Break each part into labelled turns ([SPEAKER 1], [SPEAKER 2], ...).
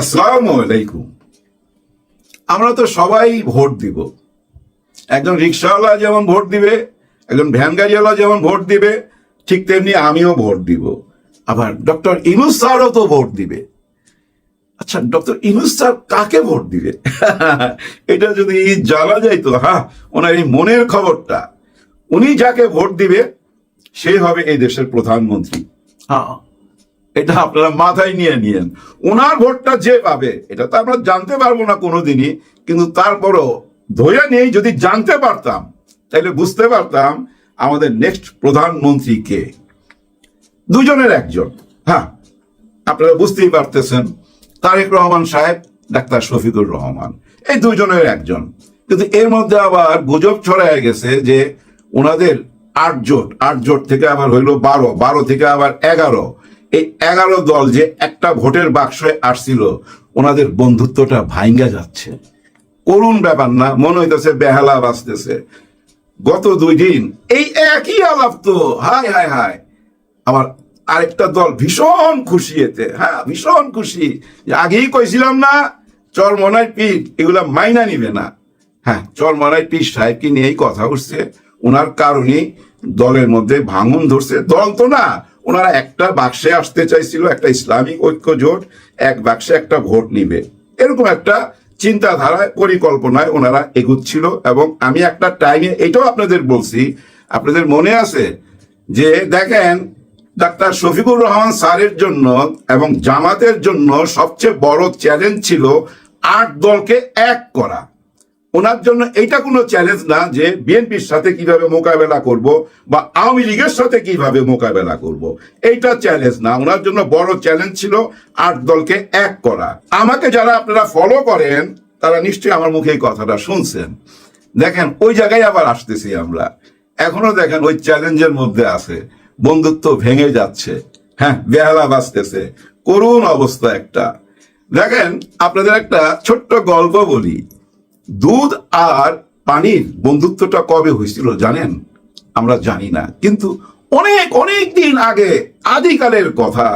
[SPEAKER 1] আসসালামু আলাইকুম। আমরা তো সবাই ভোট দিব। একজন রিক্সাওয়ালা যেমন ভোট দিবে, একজন ভ্যান গাড়িওয়ালা যেমন ভোট দিবে, ঠিক তেমনি আমিও ভোট দিব। আবার ডক্টর ইউনূস স্যারও তো ভোট দিবে। আচ্ছা, ডক্টর ইউনূস স্যার কাকে ভোট দিবে? এটা যদি জানা যাইতো, ওনার এই মনের খবরটা, উনি যাকে ভোট দিবে সে হবে এই দেশের প্রধানমন্ত্রী। এটা আপনারা মাথায় নিয়ে নিয়েন। ওনার ভোটটা যে পাবে এটা তো আমরা জানতে পারবো না কোনোদিনই, কিন্তু তারপরও ধরে নেই যদি জানতে পারতাম তাহলে বুঝতে পারতাম আমাদের নেক্সট প্রধানমন্ত্রী কে। দুজনের একজন। আপনারা বুঝতেই পারতেছেন, তারেক রহমান সাহেব, ডাক্তার শফিকুর রহমান, এই দুজনের একজন। কিন্তু এর মধ্যে আবার গুজব ছড়ায় গেছে যে ওনাদের আট জোট থেকে আবার হইল 12 থেকে আবার 11। এই 11 দল যে একটা ভোটের বাক্সে আসছিল, ওনাদের বন্ধুত্বটা ভাঙ্গা যাচ্ছে। করুণ ব্যাপার না? মনে হইতেছে বেহালা বাজতেছে। গত 2 দিন এই একই আলাপ তো, হায় হায় হায়। আমার আরেকটা দল ভীষণ খুশি এতে, ভীষণ খুশি। আগেই কইছিলাম না চরমনাই পীর এগুলা মাইনা নিবে না। চরমনাই পীর সাহেবকে নিয়েই কথা উঠছে। ওনার কারণেই দলের মধ্যে ভাঙন ধরছে। দল তো না, ওনারা একটা বাক্সে আসতে চাইছিল, একটা ইসলামিক ঐক্য জোট, এক বাক্সে একটা ভোট নিবে, এরকম একটা চিন্তাধারায় পরিকল্পনায় ওনারা এগুচ্ছিল। এবং আমি একটা টাইমে এটাও আপনাদের বলছি, আপনাদের মনে আছে যে দেখেন, ডাক্তার শফিকুর রহমান স্যারের জন্য এবং জামাতের জন্য সবচেয়ে বড় চ্যালেঞ্জ ছিল 8 দলকে এক করা। ওনার জন্য এইটা কোনো চ্যালেঞ্জ না যে বিএনপির সাথে কিভাবে মোকাবেলা করব বা আওয়ামী লীগের সাথে কিভাবে মোকাবেলা করব, এইটা চ্যালেঞ্জ না। ওনার জন্য বড় চ্যালেঞ্জ ছিল 8 দলকে এক করা। আমাকে যারা আপনারা ফলো করেন তারা নিশ্চয়ই আমার মুখে এই কথাটা শুনছেন। দেখেন, ওই জায়গায় আবার আসতেছি আমরা। এখনো দেখেন ওই চ্যালেঞ্জের মধ্যে আছে, বন্ধুত্ব ভেঙে যাচ্ছে, বেহালা বাজতেছে, করুণ অবস্থা একটা। দেখেন, আপনাদের একটা ছোট্ট গল্প বলি। দুধ আর পানির বন্ধুত্বটা কবে হয়েছিল জানেন? আমরা জানি না, কিন্তু অনেক অনেক দিন আগে, আদিকালের কথা।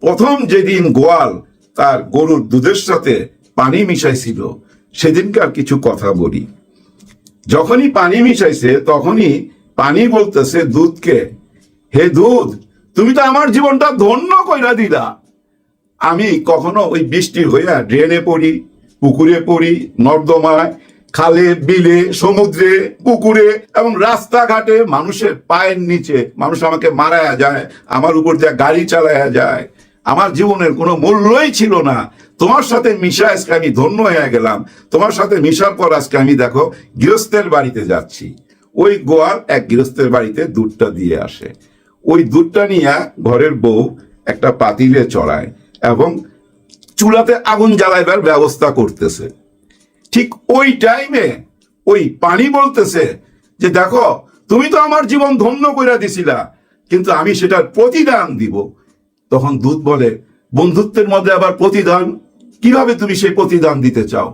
[SPEAKER 1] প্রথম যেদিন গোয়াল তার গরুর দুধের সাথে পানি মিশাইছিল, সেদিনকার কিছু কথা বলি। যখনই পানি মিশাইছে তখনই পানি বলতেছে দুধকে, হে দুধ, তুমি তো আমার জীবনটা ধন্য কইরা দিলা। আমি কখনো ওই বৃষ্টি হইয়া ড্রেনে পড়ি, পুকুরে পড়ি, নর্দমায়, খালে, বিলে, সমুদ্রে, পুকুরে এবং রাস্তাঘাটে মানুষের পায়ের নিচে মানুষ আমাকে মারায়া যায়, আমার উপর দিয়ে গাড়ি চালায়া যায়। আমার জীবনের কোনো মূল্যই ছিল না। তোমার সাথে মিশা আজকে আমি ধন্য হয়ে গেলাম। তোমার সাথে মিশার পর আজকে আমি দেখো গৃহস্থের বাড়িতে যাচ্ছি। ওই গোয়াল এক গৃহস্থের বাড়িতে দুধটা দিয়ে আসে। ওই দুধটা নিয়ে ঘরের বউ একটা পাতিলে চড়ায় এবং চুলাতে আগুন জ্বালাইবার ব্যবস্থা করতেছে। ঠিক ওই টাইমে ওই পানি বলতেছে যে দেখো, তুমি তো আমার জীবন ধন্য কইরা দিছিলা, কিন্তু আমি সেটার প্রতিদান দিব। তখন দুধ বলে, বন্ধুত্বের মধ্যে আবার প্রতিদান? কিভাবে তুমি সেই প্রতিদান দিতে চাও?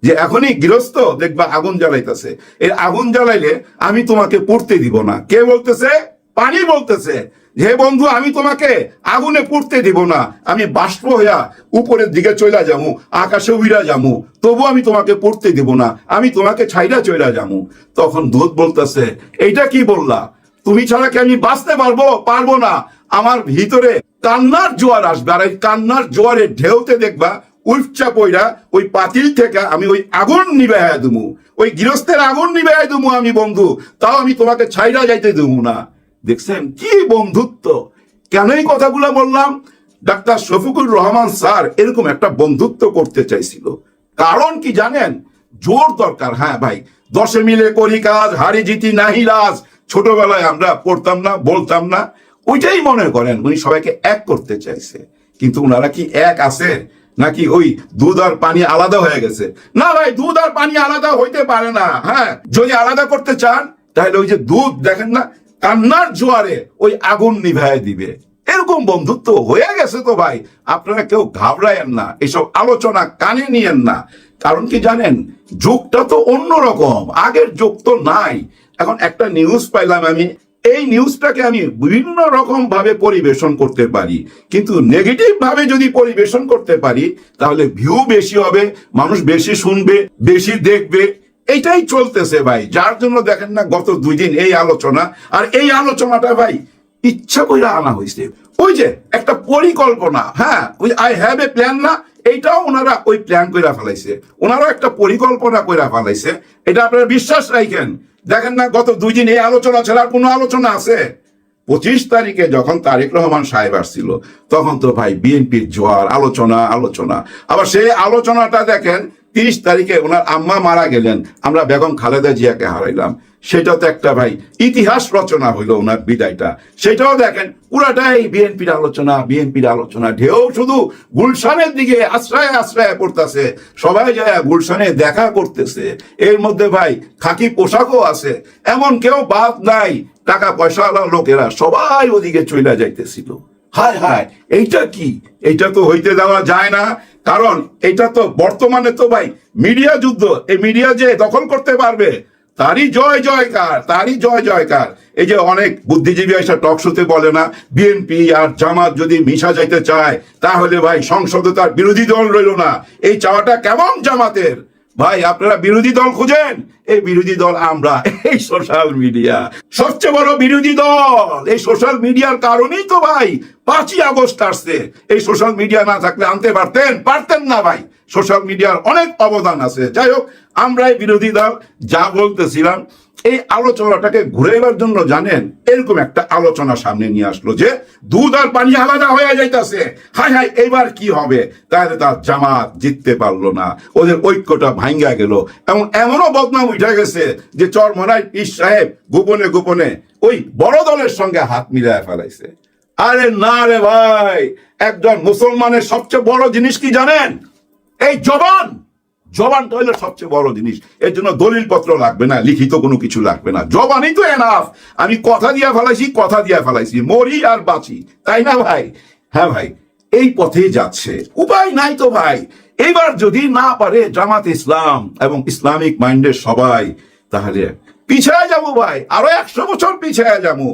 [SPEAKER 1] যে এখনই গৃহস্থ দেখবা আগুন জ্বালাইতেছে, এই আগুন জ্বালাইলে আমি তোমাকে পড়তে দিব না। কে বলতেছে? পানি বলতেছে, হে বন্ধু, আমি তোমাকে আগুনে পুড়তে দিব না। আমি বাষ্প হইয়া উপরের দিকে চইলা যামু, আকাশে উইরা যামু, তবু আমি তোমাকে পড়তে দিব না। আমি তোমাকে ছাইরা চইলা যামু। তখন দুধ বলতেছে, এইটা কি বললা? তুমি ছাড়া কি আমি বাঁচতে পারবো না। আমার ভিতরে কান্নার জোয়ার আসবে, আর এই কান্নার জোয়ারের ঢেউতে দেখবা উচ্চা পইরা ওই পাতিল থেকে আমি ওই আগুন নিবাইয়া দেবো, ওই গৃহস্থের আগুন নিবাইয়া দেবো আমি বন্ধু, তাও আমি তোমাকে ছাইরা যাইতে দেবো না। দেখছেন কি বন্ধুত্ব? কেন এই কথাগুলো বললাম? ডাক্তার শফিকুর রহমান স্যার এরকম একটা বন্ধুত্ব করতে চাইছিল। কারণ কি জানেন? জোর দরকার। ভাই, 10 মিলে করি কাজ, হারি জিতি নাহি লাজ, ছোটবেলায় আমরা পড়তাম না, বলতাম না? ওইটাই মনে করেন উনি সবাইকে এক করতে চাইছে। কিন্তু ওনারা কি এক আছে নাকি ওই দুধ আর পানি আলাদা হয়ে গেছে? না ভাই, দুধ আর পানি আলাদা হইতে পারে না। যদি আলাদা করতে চান তাহলে ওই যে দুধ দেখেন না, কান্নার জোয়ারে ওই আগুন নিভায় দিবে। এরকম বন্ধুত্ব হয়ে গেছে তো ভাই। আপনারা কেউ ঘাবড়ায়েন না, এসব আলোচনা কানে নিয়েন না। কারণ কি জানেন, যুগটা তো অন্যরকম, আগের যুগ তো নাই। এখন একটা নিউজ পাইলাম আমি, এই নিউজটাকে আমি বিভিন্ন রকম ভাবে পরিবেশন করতে পারি, কিন্তু নেগেটিভ ভাবে যদি পরিবেশন করতে পারি তাহলে ভিউ বেশি হবে, মানুষ বেশি শুনবে, বেশি দেখবে। এইটাই চলতেছে ভাই, যার জন্য দেখেন না গত 2 দিন এই আলোচনা। আর এই আলোচনাটা ভাই ইচ্ছা করে আনা হয়েছে, ওই যে একটা পরিকল্পনা, হ্যাঁ ওই আই হ্যাভ এ প্ল্যান না, এইটাও ওনারা ওই প্ল্যান করে ফেলাইছে, ওনারাও একটা পরিকল্পনা করে ফেলাইছে। এটা আপনারা বিশ্বাস রাখেন। দেখেন না গত 2 দিন এই আলোচনা ছাড়া কোনো আলোচনা আছে? 25 তারিখে যখন তারেক রহমান সাহেব আসছিল তখন তো ভাই বিএনপির জোয়ার, আলোচনা আলোচনা। আবার সেই আলোচনাটা দেখেন 30 তারিখে ওনার আম্মা মারা গেলেন, আমরা বেগম খালেদা জিয়াকে হারাইলাম, সেটা তো একটা ভাই ইতিহাস রচনা হইলো ওনার বিদায়টা। সেটাও দেখেন পুরাটাই বিএনপির আলোচনা, বিএনপির আলোচনা। ঢেউ শুধু গুলশানের দিকে আশ্রয় আশ্রয় পড়তেছে, সবাই যায় গুলশানে দেখা করতেছে। এর মধ্যে ভাই খাকি পোশাকও আছে, এমন কেউ বাদ নাই। টাকা পয়সাওয়ালা লোকেরা সবাই ওদিকে চলে যাইতেছিল। হায় হায়, এইটা কি? এইটা তো হইতে দেওয়া যায় না। কারণ এটা তো বর্তমানে তো ভাই মিডিয়া যুদ্ধ, এই মিডিয়া যে দখল করতে পারবে তারই জয় জয়কার, তারই জয় জয়কার। এই যে অনেক বুদ্ধিজীবী এসে টক শোতে বলে না, বিএনপি আর জামাত যদি মিশা যাইতে চায় তাহলে ভাই সংসদে তার বিরোধী দল রইল না। এই চাওয়াটা কেমন জামাতের? ভাই আপনারা বিরোধী দল খুঁজেন, এই বিরোধী দল আমরা, এই সোশ্যাল মিডিয়া সবচেয়ে বড় বিরোধী দল। এই সোশ্যাল মিডিয়ার কারণেই তো ভাই 5ই আগস্ট আসছে। এই সোশ্যাল মিডিয়া না থাকলে আনতে পারতেন না ভাই। সোশ্যাল মিডিয়ার অনেক অবদান আছে। যাই হোক, আমরাই বিরোধী দল। যা বলতেছিলাম, এই আলোচনাটাকে ঘুরাইবার জন্য জানেন এরকম একটা আলোচনা সামনে নিয়ে আসলো যে দুধ আর পানি আলাদা হয়ে যাইতেছে। হায় হায়, এবার কি হবে? তাহলে তার জামাত জিততে পারলো না, ওদের ঐক্যটা ভাঙ্গা গেল। এবং এমনও বদনাম উঠে গেছে যে চরমনাই পীর সাহেব গোপনে গোপনে ওই বড় দলের সঙ্গে হাত মিলায় ফেলাইছে। আরে না রে ভাই, একজন মুসলমানের সবচেয়ে বড় জিনিস কি জানেন? এই জবানটা হইলো সবচেয়ে বড় জিনিস। এর জন্য দলিল পত্র লাগবে না, লিখিত কোনো কিছু লাগবে না, জবানই তো এনাফ। আমি কথা দিয়া ফেলাইছি, মরি আর বাঁচি, তাই না ভাই? হ্যাঁ ভাই, এই পথে যাচ্ছে, উপায় নাই তো ভাই। এবার যদি না পারে জামাত ইসলাম এবং ইসলামিক মাইন্ডের সবাই, তাহলে পিছায় যাবো ভাই, আরো 100 বছর পিছায় যাবো।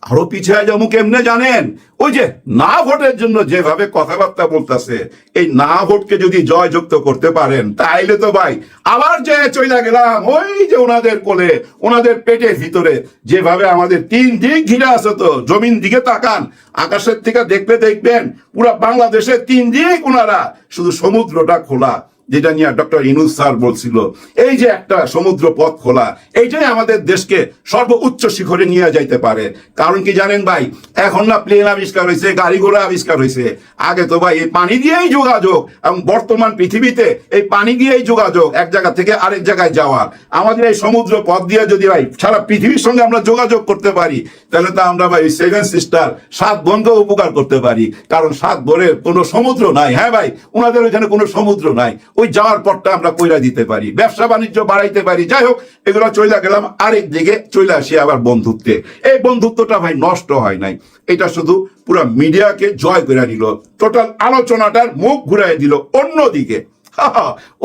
[SPEAKER 1] আরো পিছিয়ে যাবো কেমনে জানেন? ওই যে না ভোটের জন্য যেভাবে কথাবার্তা বলতেছে, এই না ভোটকে যদি জয়যুক্ত করতে পারেন তাইলে তো ভাই আবার যে চইলা গেলাম ওই যে ওনাদের কোলে, ওনাদের পেটের ভিতরে যেভাবে আমাদের 3 দিক ঘিরে আছে। তো জমিন দিকে তাকান, আকাশের থেকে দেখবেন পুরা বাংলাদেশের 3 দিক ওনারা, শুধু সমুদ্রটা খোলা, যেটা নিয়ে ডক্টর ইউনূস স্যার বলছিল। এই যে একটা সমুদ্র পথ খোলা, এইটাই আমাদের দেশকে সর্বোচ্চ শিখরে নিয়ে যাইতে পারে। কারণ কি জানেন ভাই, এখন না প্লেন আবিষ্কার হয়েছে, গাড়ি ঘোড়া আবিষ্কার হয়েছে, আগে তো ভাই এই পানি দিয়েই যোগাযোগ। এবং বর্তমান পৃথিবীতে এই পানি দিয়েই যোগাযোগ, এক জায়গা থেকে আরেক জায়গায় যাওয়ার। আমাদের এই সমুদ্র পথ দিয়ে যদি ভাই সারা পৃথিবীর সঙ্গে আমরা যোগাযোগ করতে পারি, তাহলে তো আমরা ভাই 7 সিস্টার 7 বোনকে উপকার করতে পারি। কারণ 7 বোনের কোনো সমুদ্র নাই। হ্যাঁ ভাই, ওনাদের ওইখানে কোনো সমুদ্র নাই, ওই যাওয়ার পরটা আমরা কইরা দিতে পারি, ব্যবসা বাণিজ্য বাড়াইতে পারি। যাই হোক, এগুলো চলে গেলাম আরেক দিকে, চলে আসি আবার বন্ধুত্বে। এই বন্ধুত্বটা ভাই নষ্ট হয় নাই, এটা শুধু পুরো মিডিয়াকে জয় করে নিল, টোটাল আলোচনাটার মুখ ঘুরাই দিল অন্যদিকে,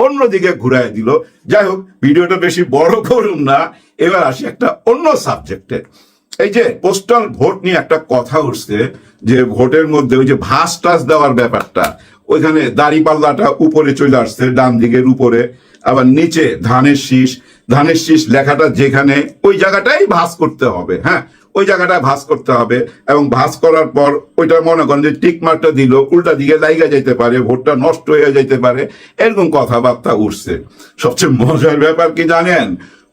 [SPEAKER 1] অন্যদিকে ঘুরাই দিল। যাই হোক, ভিডিওটা বেশি বড় করুন না, এবার আসি একটা অন্য সাবজেক্টে। এই যে পোস্টাল ভোট নিয়ে একটা কথা উঠছে, যে ভোটের মধ্যে ওই যে ভাস টাস দেওয়ার ব্যাপারটা, ওইখানে দাড়িপাল্লাটা উপরে চলে আসছে, ডান দিকের উপরে, আবার নিচে ধানের শীষ লেখাটা যেখানে, ওই জায়গাটাই ভাঁজ করতে হবে। হ্যাঁ, ওই জায়গাটায় ভাঁজ করতে হবে। এবং ভাঁজ করার পর ওইটা মনে করেন যে টিক মার্কটা দিল, উল্টা দিকে লাইগা যাইতে পারে, ভোটটা নষ্ট হয়ে যাইতে পারে, এরকম কথাবার্তা উঠছে। সবচেয়ে মজার ব্যাপার কি জানেন?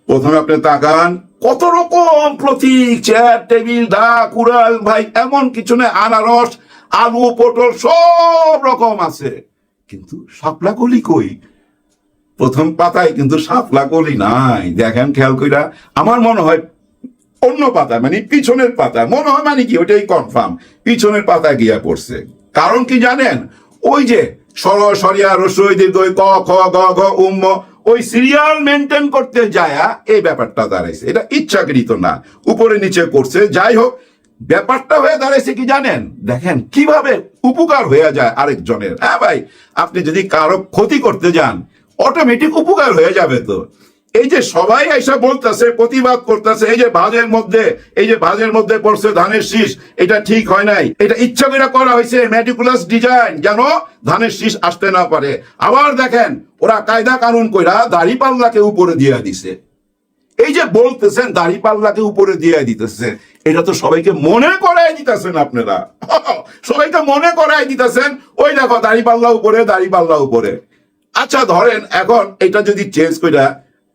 [SPEAKER 1] প্রথমে আপনি তাকান, কত রকম প্রতীক, চেয়ার টেবিল দা কুড়াল, ভাই এমন কিছু না, আনারস আলু পটল সব রকম আছে, কিন্তু শাপলা কলি কই? প্রথম পাতায় কিন্তু শাপলা কলি নাই। দেখেন খেয়াল কইরা, আমার মনে হয় অন্য পাতা, মানে পিছনের পাতা মনে হয়, মানে কি ওইটাই কনফার্ম, পিছনের পাতা গিয়া পড়ছে। কারণ কি জানেন? ওই যে সরিয়া রসই দীর্ঘ ক খ গ ঘ উম, ওই সিরিয়াল মেনটেন করতে যায় এই ব্যাপারটা দাঁড়াইছে। এটা ইচ্ছাকৃত না, উপরে নিচে করছে। যাই হোক, ব্যাপারটা হয়ে দাঁড়াইছে কি জানেন? দেখেন কিভাবে উপকার হয়ে যায় আরেকজনের। হ্যাঁ ভাই, আপনি যদি কারো ক্ষতি করতে যান, অটোমেটিক উপকার হয়ে যাবে। তো এই যে সবাই এসে বলতেছে, প্রতিবাদ করতেছে, এই যে ভাঁজের মধ্যে পড়ছে ধানের শীষ, এটা ঠিক হয় নাই, এটা ইচ্ছা করে করা হয়েছে, ম্যাটিকুলাস ডিজাইন, যেন ধানের শীষ আসতে না পারে। আবার দেখেন ওরা কায়দা কানুন কইরা দাড়িপাল্লাকে উপরে দিয়ে দিছে। এই যে বলতেছেন দাড়িপাল্লাকে উপরে দিয়ে দিতেছে, এটা তো সবাইকে মনে করাই দিতেছেন আপনারা, সবাইকে মনে করাই দিতেছেন, ওই দেখো দাড়িপাল্লা উপরে। আচ্ছা ধরেন এখন এটা যদি চেঞ্জ কইরা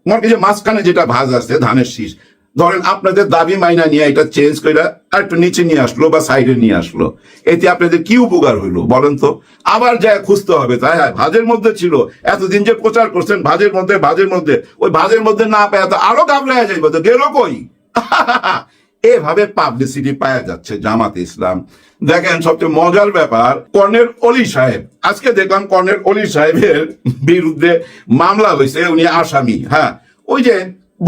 [SPEAKER 1] মনে যে মাঝখানে যেটা ভাঁজ আছে ধানের শীষ, ধরেন আপনাদের দাবি মাইনা নিয়ে এটা চেঞ্জ কইরা আর একটু নিচে নিয়ে আসলো বা সাইডে নিয়ে আসলো, এতে আপনাদের কি উপকার হইলো বলেন তো? আবার যা খুঁজতে হবে, তাই হ্যাঁ ভাঁজের মধ্যে ছিল, এতদিন যে প্রচার করছেন ভাঁজের মধ্যে, ওই ভাঁজের মধ্যে না পায় তো আরো ঘাবড়ায় যাইব, তো গেল কই? এভাবে পাবলিসিটি পাওয়া যাচ্ছে জামাতে ইসলাম। দেখেন সবচেয়ে মজার ব্যাপার, কর্নেল অলি সাহেব, আজকে দেখলাম কর্নেল অলি সাহেবের বিরুদ্ধে মামলা হয়েছে, উনি আসামি। হ্যাঁ, ওই যে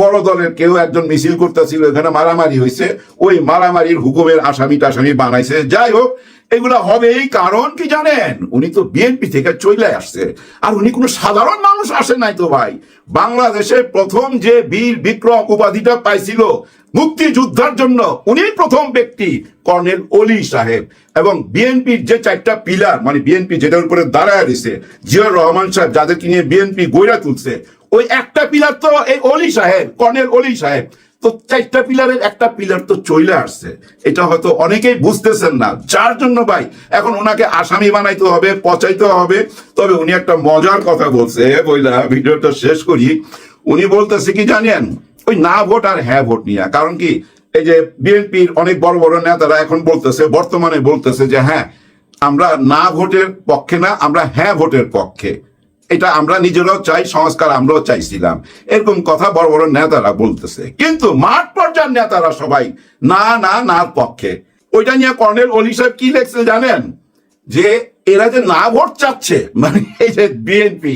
[SPEAKER 1] বড় দলের কেউ একজন মিছিল করতেছিল, এখানে মারামারি হয়েছে, ওই মারামারির হুকুমের আসামি বানাইছে। যাই হোক, এগুলা হবেই, কারণ কি জানেন, উনি তো বিএনপি থেকে চলে আসছে, আর উনি কোনো সাধারণ মানুষ আসে নাই তো ভাই। বাংলাদেশে প্রথম যে বীর বিক্রম উপাধিটা পাইছিল মুক্তিযুদ্ধের জন্য, উনি প্রথম ব্যক্তি কর্নেল অলি সাহেব। এবং বিএনপির যে 4টা পিলার, মানে বিএনপি যেটার উপরে দাঁড়ায় দিছে, জিয়াউর রহমান সাহেব যাদেরকে নিয়ে বিএনপি গড়ে তুলছে, ওই একটা পিলার তো এই অলি সাহেব, কর্নেল অলি সাহেব। তো 4টা পিলারের একটা পিলার তো চলে আসছে, এটা হয়তো অনেকেই বুঝতেছেন না, যার জন্য ভাই এখন ওনাকে আসামি বানাইতে হবে, পচাইতে হবে। তবে উনি একটা মজার কথা বলছে, বইলা ভিডিওটা শেষ করি। উনি বলতেছে কি জানেন, ওই না ভোট আর হ্যাঁ ভোট নিয়ে, কারণ কি এই যে বিএনপির অনেক বড় বড় নেতারা এখন বলতেছে, বর্তমানে বলতেছে যে হ্যাঁ আমরা না ভোটের পক্ষে না, আমরা হ্যাঁ ভোটের পক্ষে, এটা আমরা নিজেরাও চাই, সংস্কার আমরাও চাইছিলাম, এরকম কথা বড় বড় নেতারা বলতেছে। কিন্তু মাঠ পর্যায়ের নেতারা সবাই নার পক্ষে। ওইটা নিয়ে কর্নেল অলি সাহেব কি লেখছে জানেন, যে এরা যে না ভোট চাচ্ছে, মানে এই যে বিএনপি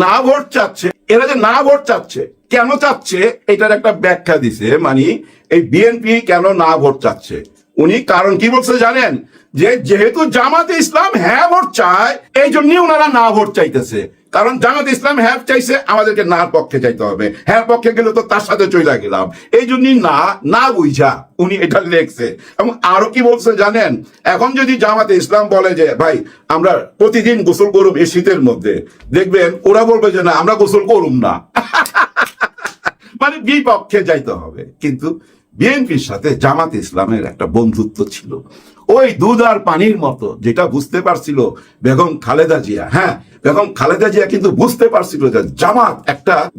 [SPEAKER 1] না ভোট চাচ্ছে, এরা যে না ভোট চাচ্ছে, কেন চাচ্ছে এটার একটা ব্যাখ্যা দিছে। মানে এই বিএনপি কেন না ভোট চাচ্ছে, উনি কারণ কি বলছে জানেন, যে যেহেতু জামাতে ইসলাম হ্যাঁ ভোট চায়, এই জন্যই ওনারা না ভোট চাইতেছে। কারণ জামাতে ইসলাম হ্যাঁ চাইছে, আমাদেরকে নার পক্ষে চাইতে হবে, হ্যাঁ পক্ষে গেলে তো তার সাথে চলে গেলাম, এই জন্যই না বুঝা উনি এটা লেখছে। এবং আরো কি বলছে জানেন, এখন যদি জামাতে ইসলাম বলে যে ভাই আমরা প্রতিদিন গোসল করুম এই শীতের মধ্যে, দেখবেন ওরা বলবে যে না আমরা গোসল করুম না। মানে বিপক্ষে যাইতে হবে। কিন্তু বিএনপির সাথে জামাত ইসলামের একটা বন্ধুত্ব ছিল, ওই দুধ আর পানির মতো, যেটা বুঝতে পারছিল বেগম খালেদা জিয়া। হ্যাঁ, বেগম খালেদা জিয়া কিন্তু বুঝতে পারছিল যে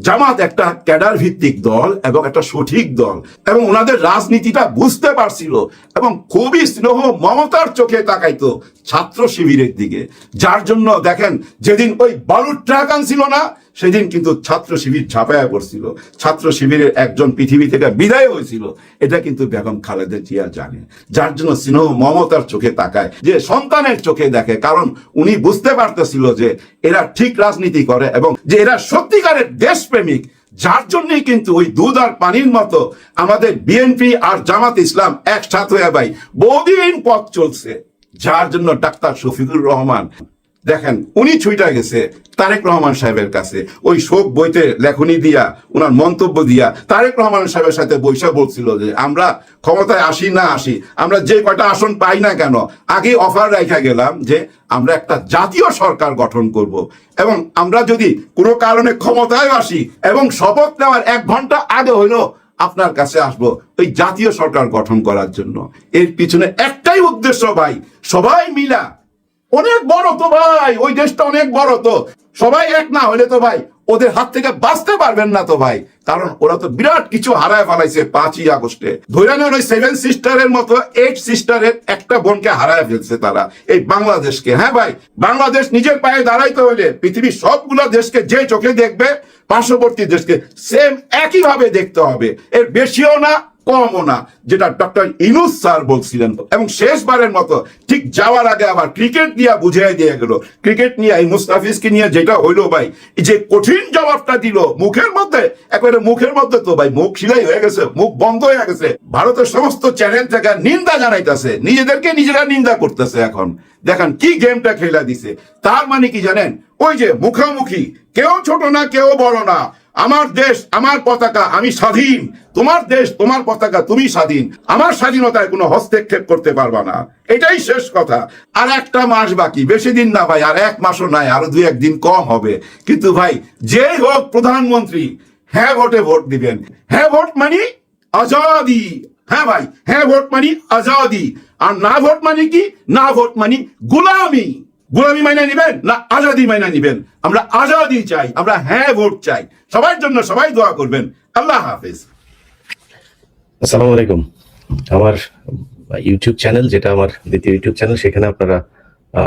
[SPEAKER 1] জামাত একটা ক্যাডার ভিত্তিক দল এবং একটা সঠিক দল, এবং ওনাদের রাজনীতিটা বুঝতে পারছিল, এবং খুবই স্নেহ মমতার চোখে তাকাইতো ছাত্র শিবিরের দিকে। যার জন্য দেখেন যেদিন ওই বালুর ট্রাক আনছিল না, সেদিন কিন্তু ছাত্র শিবির ঝাঁপায়া পড়ছিল, ছাত্র শিবিরের একজন পৃথিবী থেকে বিদায় হয়েছিল, এটা কিন্তু বেগম খালেদা জিয়া জানে। যার জন্য স্নেহ মমতার চোখে তাকায়, যে সন্তানের চোখে দেখে, কারণ উনি বুঝতে পারতেছিল যে এরা ঠিক রাজনীতি করে এবং যে এরা সত্যিকারের দেশপ্রেমিক। যার জন্যই কিন্তু ওই দুধ আর পানির মতো আমাদের বিএনপি আর জামাত ইসলাম একসাথে হয়ে ভাই বহুদিন পথ চলছে। যার জন্য ডাক্তার শফিকুর রহমান দেখেন উনি ছুইটা গেছে তারেক রহমান সাহেবের কাছে, ওই শোক বইতে লেখনী দিয়া, ওনার মন্তব্য দিয়া তারেক রহমান সাহেবের সাথে বৈশা বলছিল যে আমরা ক্ষমতায় আসি না আসি, আমরা যে কয়টা আসন পাই না কেন, আগে অফার রাখা গেলাম যে আমরা একটা জাতীয় সরকার গঠন করব, এবং আমরা যদি কোনো কারণে ক্ষমতায় আসি এবং শপথ নেওয়ার 1 ঘন্টা আগে হইলো আপনার কাছে আসবো ওই জাতীয় সরকার গঠন করার জন্য। এর পিছনে একটাই উদ্দেশ্য ভাই, সবাই মিলা, অনেক বড় তো ভাই, ওই দেশটা অনেক বড়, তো সবাই এক না হলে তো ভাই ওদের হাত থেকে বাঁচতে পারবেন না তো ভাই, কারণ ওরা তো বিরাট কিছু হারায় ফেলাইছে 5ই আগস্টে। ধরে নেন ওই 7 সিস্টারের মতো 8 সিস্টারের একটা বোনকে হারায় ফেলছে তারা, এই বাংলাদেশকে। হ্যাঁ ভাই, বাংলাদেশ নিজের পায়ে দাঁড়াইতে হলে পৃথিবীর সবগুলো দেশকে যে চোখে দেখবে, পার্শ্ববর্তী দেশকে সেম একইভাবে দেখতে হবে, এর বেশিও না কমও না, যেটা ডক্টর ইউনূস স্যার বলছিলেন। এবং শেষবারের মতো ঠিক যাওয়ার আগে আবার ক্রিকেট নিয়ে বুঝিয়ে দিয়ে গেল, ক্রিকেট নিয়ে এই মুস্তাফিজকে নিয়ে যেটা হইলো ভাই, যে কঠিন জবাবটা দিল মুখের মধ্যে, একেবারে মুখের মধ্যে তো ভাই মুখ সিলাই হয়ে গেছে, মুখ বন্ধ হয়ে গেছে। ভারতের সমস্ত চ্যানেল থেকে নিন্দা জানাইতেছে, নিজেদেরকে নিজেরা নিন্দা করতেছে। এখন দেখেন কি গেমটা খেলা দিছে। তার মানে কি জানেন, ওই যে মুখামুখি, কেউ ছোট না কেউ বড় না, আমার দেশ আমার পতাকা, আমি স্বাধীন, তোমার দেশ তোমার পতাকা, তুমি স্বাধীন, আমার স্বাধীনতায় কোনো হস্তক্ষেপ করতে পারবা না, এটাই শেষ কথা। আর একটা মাস বাকি, বেশি দিন না ভাই, আর এক মাসও নাই, আরো 2-1 দিন কম হবে। কিন্তু ভাই যে হোক প্রধানমন্ত্রী, হ্যাঁ ভোটে ভোট দিবেন। হ্যাঁ ভোট মানে আজাদি, হ্যাঁ ভাই, হ্যাঁ ভোট মানে আজাদি। আর না ভোট মানে কি? না ভোট মানে গোলামি। গোলামি মাইনা নিবেন না আজাদি মাইনা নিবেন? আমরা আজাদি চাই, আমরা হ্যাঁ ভোট চাই। সবার জন্য সবাই দোয়া করবেন। আল্লাহ হাফেজ।
[SPEAKER 2] আসসালামু আলাইকুম। আমার ইউটিউব চ্যানেল, যেটা আমার দ্বিতীয় ইউটিউব চ্যানেল, সেখানে আপনারা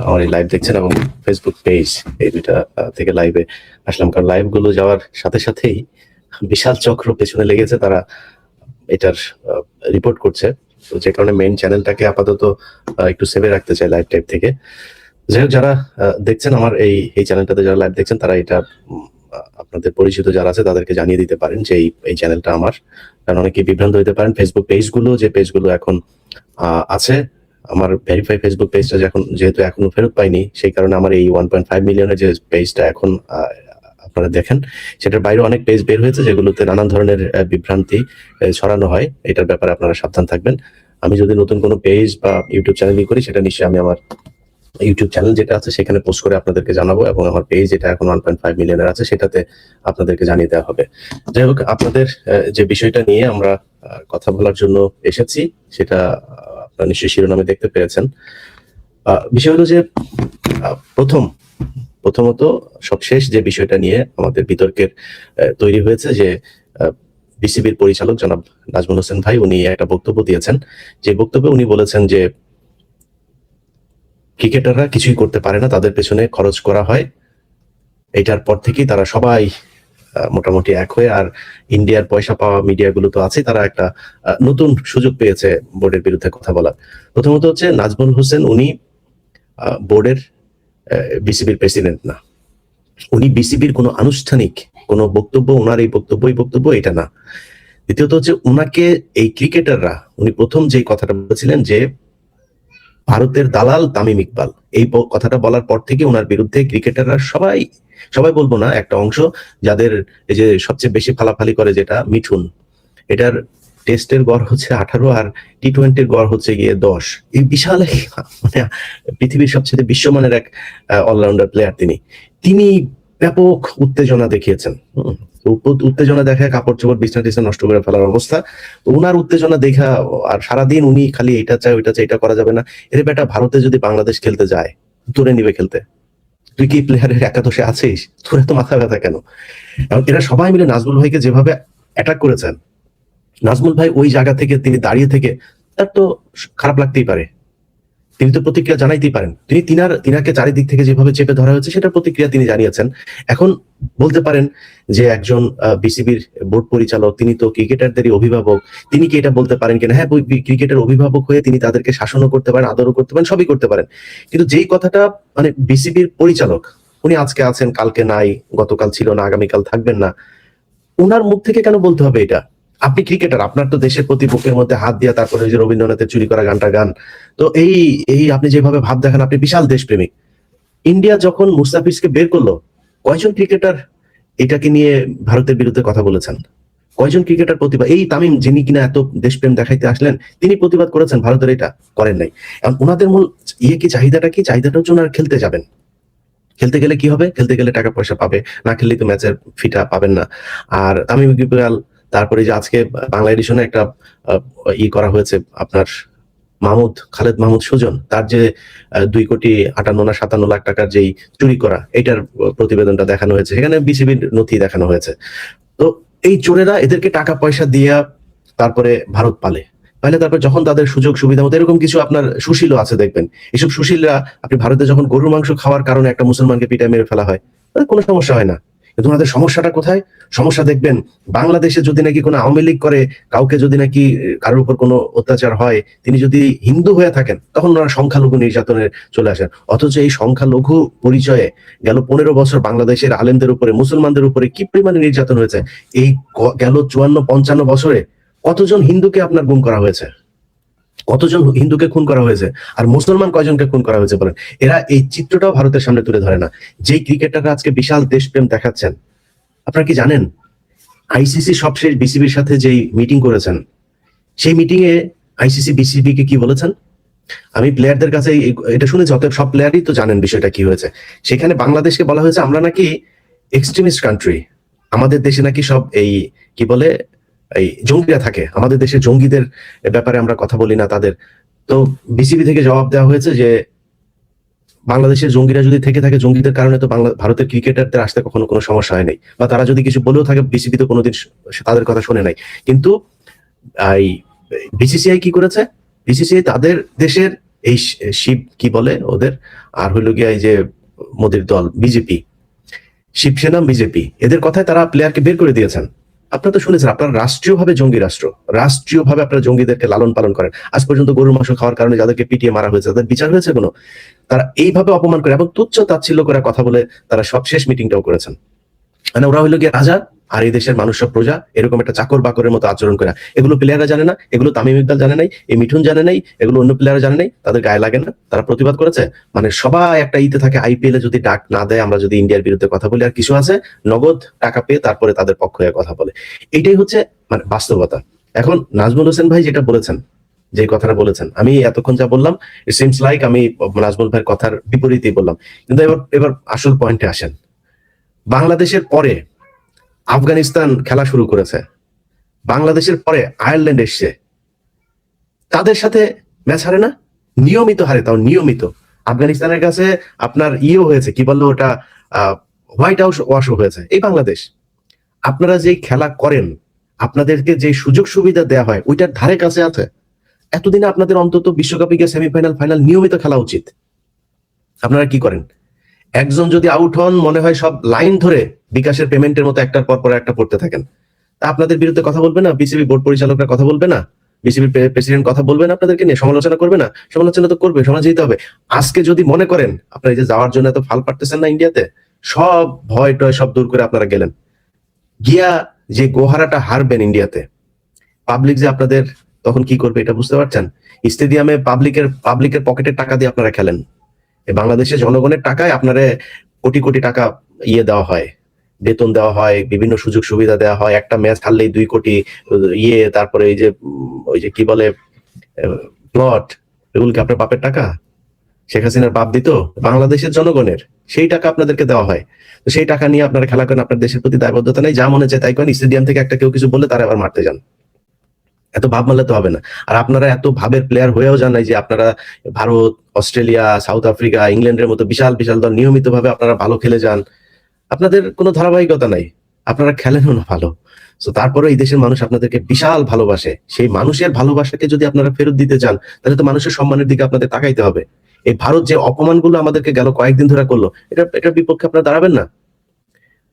[SPEAKER 2] আমার এই লাইভ দেখছেন, এবং ফেসবুক পেজ, এই দুইটা থেকে লাইভে আসলাম। কারণ লাইভ গুলো যাওয়ার সাথে সাথেই বিশাল চক্র পেছনে লেগেছে, তারা এটার রিপোর্ট করছে। তো যে কারণে মেইন চ্যানেলটাকে আপাতত একটু সেভে রাখতে চাই লাইভ টাইপ থেকে। যাই হোক, যারা দেখছেন আমার এই চ্যানেলটাতে, যারা লাইভ দেখছেন, তারা এটা আপনাদের পরিচিত যারা আছে তাদেরকে জানিয়ে দিতে পারেন যে এই চ্যানেলটা আমার। কারণ অনেকে বিভ্রান্ত হতে পারেন। ফেসবুক পেজগুলো, যে পেজগুলো এখন আছে, আমার ভেরিফাই ফেসবুক পেজটা যেহেতু এখনো ফেরত পাইনি, সেই কারণে আমার এই 1.5 মিলিয়নের যে পেজটা এখন আপনারা দেখেন, সেটার বাইরে অনেক পেজ বের হয়েছে যেগুলোতে নানান ধরনের বিভ্রান্তি ছড়ানো হয়। এটার ব্যাপারে আপনারা সাবধান থাকবেন। আমি যদি নতুন কোনো পেজ বা ইউটিউব চ্যানেল করি, সেটা নিশ্চয়ই আমি আমার ইউটিউব চ্যানেল যেটা আছে সেখানে পোস্ট করে আপনাদেরকে জানাবো, এবং আমার পেজ যেটা এখন 1.5 মিলিয়নের আছে সেটাতে আপনাদেরকে জানিয়ে দেওয়া হবে। যাই হোক, আপনাদের যে বিষয়টা নিয়ে আমরা কথা বলার জন্য এসেছি, সেটা আপনারা নিশ্চয়ই শিরোনামে দেখতে পেরেছেন। বিষয় হলো যে প্রথমত সবশেষ যে বিষয়টা নিয়ে আমাদের বিতর্কের তৈরি হয়েছে, যে বিসিবির পরিচালক জনাব নাজমুল হোসেন ভাই, উনি একটা বক্তব্য দিয়েছেন। যে বক্তব্যে উনি বলেছেন যে ক্রিকেটাররা কিছুই করতে পারে না, তাদের পেছনে খরচ করা হয়। এটার পর থেকেই তারা সবাই মোটামুটি এক হয়ে, আর ইন্ডিয়ার পয়সা পাওয়া মিডিয়াগুলো তো আছে, তারা একটা নতুন সুযোগ পেয়েছে বোর্ডের বিরুদ্ধে কথা বলার। প্রথমত হচ্ছে, নাজমুল হোসেন উনি বোর্ডের বিসিবির প্রেসিডেন্ট না, উনি বিসিবির কোনো আনুষ্ঠানিক কোনো বক্তব্য, ওনার এই বক্তব্য এটা না। দ্বিতীয়ত হচ্ছে, উনাকে এই ক্রিকেটাররা, উনি প্রথম যে কথাটা বলেছিলেন যে ভারতের দালাল তামিম ইকবাল, এই কথাটা বলার পর থেকে ওনার বিরুদ্ধে ক্রিকেটাররা সবাই বলবো না, একটা অংশ, যাদের এই যে সবচেয়ে বেশি ফালাফালি করে, যেটা মিঠুন, এটার টেস্টের গড় হচ্ছে 18 আর টি-20-র গড় হচ্ছে গিয়ে 10। এই বিশাল, মানে পৃথিবীর সবচেয়ে বিশ্বমানের এক অলরাউন্ডার প্লেয়ার তিনি ব্যাপক উত্তেজনা দেখিয়েছেন। উত্তেজনা দেখায় কাপড় চোপড় বিছনা টিছনা নষ্ট করে ফেলার অবস্থা। তো উনার উত্তেজনা দেখা, আর সারাদিন উনি খালি এটা চাই ওইটা চাই, এটা করা যাবে না। এর বেটা, ভারতে যদি বাংলাদেশ খেলতে যায়, তোরে নিবে খেলতে? তুই কি প্লেয়ারের একাদশে আছিস? তোর এত মাথা ব্যথা কেন? এরা সবাই মিলে নাজমুল ভাইকে যেভাবে অ্যাটাক করেছেন, নাজমুল ভাই ওই জায়গা থেকে, তিনি দাঁড়িয়ে থেকে, তার তো খারাপ লাগতেই পারে, তিনি তো প্রতিক্রিয়া জানাইতেই পারেন। তিনাকে চারিদিক থেকে যেভাবে চেপে ধরা হয়েছে, সেটার প্রতিক্রিয়া তিনি জানিয়েছেন। এখন বলতে পারেন যে একজন বিসিবির বোর্ড পরিচালক, তিনি তো ক্রিকেটারদেরই অভিভাবক, তিনি কি এটা বলতে পারেন কিনা? হ্যাঁ, ক্রিকেটের অভিভাবক হয়ে তিনি তাদেরকে শাসনও করতে পারেন, আদরও করতে পারেন, সবই করতে পারেন। কিন্তু যেই কথাটা, মানে বিসিবির পরিচালক, উনি আজকে আছেন, কালকে নাই, গতকাল ছিল না, আগামীকাল থাকবেন না, উনার মুখ থেকে কেন বলতে হবে এটা? আপনি ক্রিকেটার, আপনার তো দেশের প্রতি বুকের মধ্যে হাত দিয়া, তারপরে যে রবীন্দ্রনাথের চুরি করা গানটা গান, তো এই আপনি যেভাবে ভাব দেখান, আপনি বিশাল দেশপ্রেমিক। ইন্ডিয়া যখন মুস্তাফিজকে বের করলো, কয়জন ক্রিকেটার এটাকে নিয়ে ভারতের বিরুদ্ধে কথা বলেছেন? কয়জন ক্রিকেটার প্রতিবাদ, এই তামিম যিনি কিনা এত দেশপ্রেম দেখাইতে আসলেন, তিনি প্রতিবাদ করেছেন ভারতের? এটা করেন নাই। এখন ওনাদের মূল চাহিদাটা কি? চাহিদাটা হচ্ছে ওনারা খেলতে যাবেন। খেলতে গেলে কি হবে? খেলতে গেলে টাকা পয়সা পাবে, না খেললেই তো ম্যাচের ফিটা পাবেন না। আর তামিম ইকবাল, তারপরে যে আজকে বাংলা এডিশনে একটা করা হয়েছে, আপনার খালেদ মাহমুদ সুজন, তার যে 2,58,57,00,000 টাকার যেই চুরি করা, এটার প্রতিবেদনটা দেখানো হয়েছে, সেখানে বিসিবির নথি দেখানো হয়েছে। তো এই চোরেরা এদেরকে টাকা পয়সা দিয়া তারপরে ভারত পাইলে তারপর যখন তাদের সুযোগ সুবিধা মতো, এরকম কিছু আপনার সুশীলও আছে দেখবেন, এসব সুশীলরা, আপনি ভারতে যখন গরুর মাংস খাওয়ার কারণে একটা মুসলমানকে পিটায় মেরে ফেলা হয়, কোনো সমস্যা হয় না। কিন্তু ওনাদের সমস্যাটা কোথায়? সমস্যা দেখবেন, বাংলাদেশে যদি নাকি কোনো আওয়ামী লীগ করে, কাউকে যদি নাকি কারোর উপর কোনো অত্যাচার হয়, তিনি যদি হিন্দু হয়ে থাকেন, তখন ওনারা সংখ্যালঘু নির্যাতনে চলে আসেন। অথচ এই সংখ্যালঘু পরিচয়ে গেল 15 বছর বাংলাদেশের আলেমদের উপরে, মুসলমানদের উপরে কি পরিমাণে নির্যাতন হয়েছে। এই গেল 54-55 বছরে কতজন হিন্দুকে আপনার গুম করা হয়েছে? কতজন হিন্দুকে খুন করা হয়েছে? আর মুসলমান কয়জনকে খুন করা হয়েছে বলেন? এরা এই চিত্রটাও ভারতের সামনে তুলে ধরে না। যেই ক্রিকেটাররা আজকে বিশাল দেশপ্রেম দেখাচ্ছেন, আপনারা কি জানেন আইসিসি সবশেষ বিসিবির সাথে যেই মিটিং করেছেন, সেই মিটিং এ আইসিসি বিসিবি কে কি বলেছেন? আমি প্লেয়ারদের কাছে এটা শুনেছি, অতএব সব প্লেয়ারই তো জানেন বিষয়টা কি হয়েছে। সেখানে বাংলাদেশকে বলা হয়েছে আমরা নাকি এক্সট্রিমিস্ট কান্ট্রি, আমাদের দেশে নাকি সব এই কি বলে এই জঙ্গিরা থাকে, আমাদের দেশে জঙ্গিদের ব্যাপারে আমরা কথা বলি না তাদের। তো বিসিবি থেকে জবাব দেওয়া হয়েছে যে বাংলাদেশের জঙ্গিরা যদি থেকে থাকে, জঙ্গিদের কারণে তো ভারতের ক্রিকেটারদের আসতে কখনো কোনো সমস্যা হয় নাই, বা তারা যদি কিছু বলেও থাকে বিসিবি তো কোনোদিন তাদের কথা শুনে নাই। কিন্তু এই বিসিসিআই কি করেছে? বিসিসিআই তাদের দেশের এই শিব কি বলে ওদের, আর হইল গিয়া এই যে মোদির দল বিজেপি, শিবসেনা বিজেপি, এদের কথায় তারা প্লেয়ারকে বের করে দিয়েছেন। আপনারা তো শুনেছেন, আপনারা রাষ্ট্রীয়ভাবে জঙ্গি রাষ্ট্র, রাষ্ট্রীয়ভাবে আপনারা জঙ্গিদেরকে লালন পালন করেন। আজ পর্যন্ত গরুর মাংস খাওয়ার কারণে যাদেরকে পিটিয়ে মারা হয়েছে তাদের বিচার হয়েছে কোনো? তারা এইভাবে অপমান করে এবং তুচ্ছ তাচ্ছিল্য করে কথা বলে তারা সবশেষ মিটিংটাও করেছেন। মানে ওরা হইলো গিয়ে রাজা আর এই দেশের মানুষ সব প্রজা, এরকম একটা চাকর বাকরের মতো আচরণ করে। এগুলো প্লেয়াররা জানে না, এগুলো তামিম ইকবাল জানে নাই, এই মিঠুন জানে নাই, এগুলো অন্য প্লেয়াররা জানে নাই, তাদের গায়ে লাগে না, তারা প্রতিবাদ করেছে। মানে সবাই একটা ইতে থাকে, আইপিএল এ যদি ডাক না দেয়, আমরা যদি ইন্ডিয়ার বিরুদ্ধে কথা বলি, আর কিছু আছে নগদ টাকা পেয়ে তারপরে তাদের পক্ষ হয়ে কথা বলে। এইটাই হচ্ছে মানে বাস্তবতা। এখন নাজমুল হোসেন ভাই যেটা বলেছেন, যে কথাটা বলেছেন, আমি এতক্ষণ যা বললাম ইট সিমস লাইক আমি নাজমুল ভাইয়ের কথার বিপরীতই বললাম। কিন্তু এবার আসল পয়েন্টে আসেন। বাংলাদেশের পরে আফগানিস্তান খেলা শুরু করেছে, বাংলাদেশের পরে আয়ারল্যান্ড এসছে, তাদের সাথে ম্যাচ হারে না, নিয়মিত হারে, তাও নিয়মিত। আফগানিস্তানের কাছে আপনার ইও হয়েছে, কি বললো ওটা, হোয়াইট হাউস ওয়াশও হয়েছে। এই বাংলাদেশ, আপনারা যে খেলা করেন, আপনাদেরকে যে সুযোগ সুবিধা দেওয়া হয় ওইটার ধারে কাছে আছে। এতদিনে আপনাদের অন্তত বিশ্বকাপে গিয়ে সেমিফাইনাল ফাইনাল নিয়মিত খেলা উচিত। আপনারা কি করেন? একজন যদি আউট হন, মনে হয় সব লাইন ধরে বিকাশের পেমেন্টের মতো একটার পর পর একটা পড়তে থাকেন। তা আপনাদের বিরুদ্ধে কথা বলবে না? বিসিবি বোর্ড পরিচালকরা কথা বলবে না? বিসিবির প্রেসিডেন্ট কথা বলবে না? আপনাদেরকে নিয়ে সমালোচনা করবে না? সমালোচনা তো করবে, সমালোচনা দিতে হবে। আজকে যদি মনে করেন আপনারা এই যে যাওয়ার জন্য এত ফাল পারতেছেন না ইন্ডিয়াতে, সব ভয় টয় সব দূর করে আপনারা গেলেন, গিয়া যে গোহারাটা হারবেন ইন্ডিয়াতে, পাবলিক যে আপনাদের তখন কি করবে এটা বুঝতে পারছেন? স্টেডিয়ামে পাবলিকের পকেটের টাকা দিয়ে আপনারা খেলেন, বাংলাদেশের জনগণের টাকায় আপনারে কোটি কোটি টাকা ইয়ে দেওয়া হয়, বেতন দেওয়া হয়, বিভিন্ন সুযোগ সুবিধা দেওয়া হয়, একটা ম্যাচ হারলেই 2 কোটি ইয়ে, তারপরে এই যে ওই যে কি বলে প্লট, এগুলো কি আপনার বাপের টাকা? শেখ হাসিনার বাপ দিত বাংলাদেশের জনগণের, সেই টাকা আপনাদেরকে দেওয়া হয়। তো সেই টাকা নিয়ে আপনারা খেলা করেন, আপনার দেশের প্রতি দায়বদ্ধতা নেই, যা মনে চায় তাই করেন। স্টেডিয়াম থেকে একটা কেউ কিছু বললে তারা আবার মারতে যান। এত ভাব মারলে তো হবে না। আর আপনারা এত ভাবের প্লেয়ার হয়েও জানাই যে আপনারা ভারত, অস্ট্রেলিয়া, সাউথ আফ্রিকা, ইংল্যান্ডের মতো বিশাল বিশাল দল নিয়মিত ভাবে আপনারা ভালো খেলে যান, আপনাদের কোনো ধারাবাহিকতা নাই, আপনারা খেলেনও না ভালো। তো তারপরে এই দেশের মানুষ আপনাদেরকে বিশাল ভালোবাসে, সেই মানুষের ভালোবাসাকে যদি আপনারা ফেরত দিতে চান, তাহলে তো মানুষের সম্মানের দিকে আপনাদের তাকাইতে হবে। এই ভারত যে অপমানগুলো আমাদেরকে গেল কয়েকদিন ধরে করলো, এটার বিপক্ষে আপনারা দাঁড়াবেন না?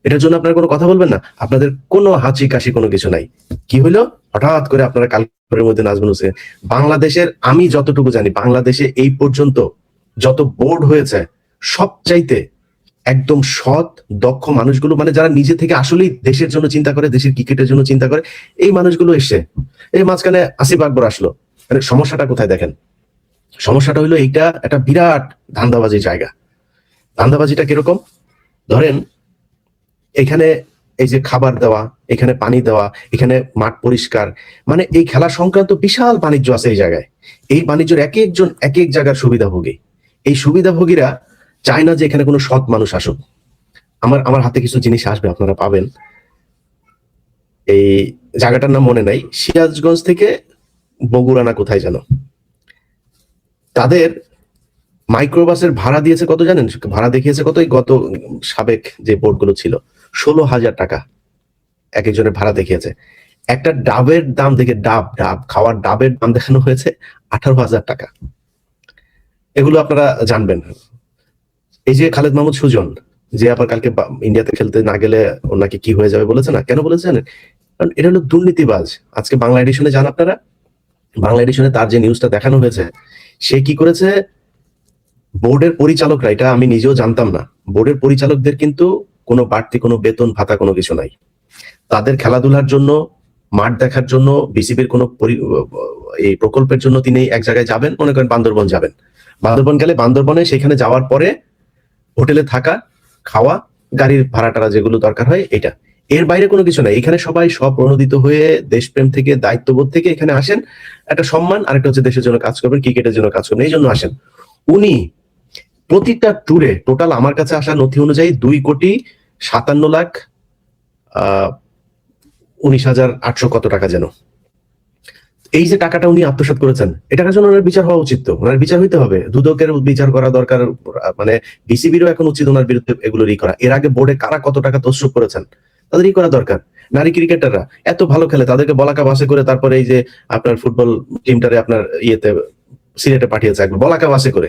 [SPEAKER 2] এটার জন্য আপনারা কোনো কথা বলবেন না? আপনাদের কোনো হাঁচি কাশি কোনো কিছু নাই। কি হইলো হঠাৎ করে আপনারা কালকের মধ্যে নাজমুল হোসেন, বাংলাদেশের আমি যতটুকু জানি বাংলাদেশে এই পর্যন্ত যত বোর্ড হয়েছে সবচাইতে একদম সৎ দক্ষ মানুষগুলো, মানে যারা নিজে থেকে আসলেই দেশের জন্য চিন্তা করে, দেশের ক্রিকেটের জন্য চিন্তা করে, এই মানুষগুলো এসছে। এই মাঝখানে আসিফ আকবর আসলো। মানে সমস্যাটা কোথায় দেখেন? সমস্যাটা হইলো এইটা একটা বিরাট ধান্দাবাজির জায়গা। ধান্দাবাজিটা কিরকম? ধরেন এখানে এই যে খাবার দেওয়া, এখানে পানি দেওয়া, এখানে মাঠ পরিষ্কার, মানে এই খেলা সংক্রান্ত বিশাল বাণিজ্য আছে এই জায়গায়। এই বাণিজ্যের এক একজন এক এক জায়গার সুবিধাভোগী। এই সুবিধাভোগীরা চায় না যে এখানে কোনো সৎ মানুষ আসুক। আমার হাতে কিছু জিনিস আসবে, আপনারা পাবেন। এই জায়গাটার নাম মনে নাই, সিরাজগঞ্জ থেকে বগুড়া না কোথায় যেন, তাদের মাইক্রোবাসের ভাড়া দিয়েছে কত জানেন? ভাড়া দেখিয়েছে কত? এই গত সাবেক যে বোর্ডগুলো ছিল 16,000 টাকা এক একজনের ভাড়া দেখিয়েছে। একটা ডাবের দাম দেখে, ডাব খাওয়ার ডাবের দাম দেখানো হয়েছে 18,000 টাকা। এগুলো আপনারা জানবেন। এই যে খালেদ মাহমুদ সুজন, যে আবার কালকে ইন্ডিয়াতে খেলতে না গেলে ওনাকে কি হয়ে যাবে বলেছে না, কেন বলেছে জানেন? কারণ এটা হলো দুর্নীতিবাজ। আজকে বাংলা এডিশনে যান আপনারা, বাংলা এডিশনে তার যে নিউজটা দেখানো হয়েছে, সে কি করেছে, বোর্ডের পরিচালকরা, এটা আমি নিজেও জানতাম না, বোর্ডের পরিচালকদের কিন্তু কোনো বাড়তি কোনো বেতন ভাতা কোনো কিছু নাই। তাদের খেলাধুলার জন্য, মাঠ দেখার জন্য, বিসিবির কোনো এই প্রকল্পের জন্য তিনি এক জায়গায় যাবেন, মনে করেন বান্দরবন যাবেন, বান্দরবন গেলে বান্দরবনে সেখানে যাওয়ার পরে হোটেলে থাকা, খাওয়া, গাড়ির ভাড়া টাড়া যেগুলো দরকার হয়, এর বাইরে কোনো কিছু নাই। এখানে সবাই স্বপ্রণোদিত হয়ে দেশপ্রেম থেকে, দায়িত্ববোধ থেকে এখানে আসেন, একটা সম্মান, আরেকটা হচ্ছে দেশের জন্য কাজ করবেন, ক্রিকেটের জন্য কাজ করবেন, এই জন্য আসেন। উনি প্রতিটা ট্যুরে টোটাল আমার কাছে আসা নথি অনুযায়ী 2,57,00,000 19,800 কত টাকা যেন, এই যে টাকাটা উনি আত্মসাৎ করেছেন, এই টাকার জন্য ওনার বিচার হওয়া উচিত। তো ওনার বিচার হইতে হবে, দুদকের বিচার করা দরকার, মানে বিসিবিরও এখন উচিত ওনার বিরুদ্ধে এগুলো ই করা। এর আগে বোর্ডে কারা কত টাকা তসরুপ করেছেন তাদের করা দরকার। নারী ক্রিকেটাররা এত ভালো খেলে, তাদেরকে বলাকা বাসে করে তারপরে এই যে আপনার ফুটবল টিমটারে আপনার ইয়েতে সিলেটে পাঠিয়েছে, একবার বলাকা বাসে করে।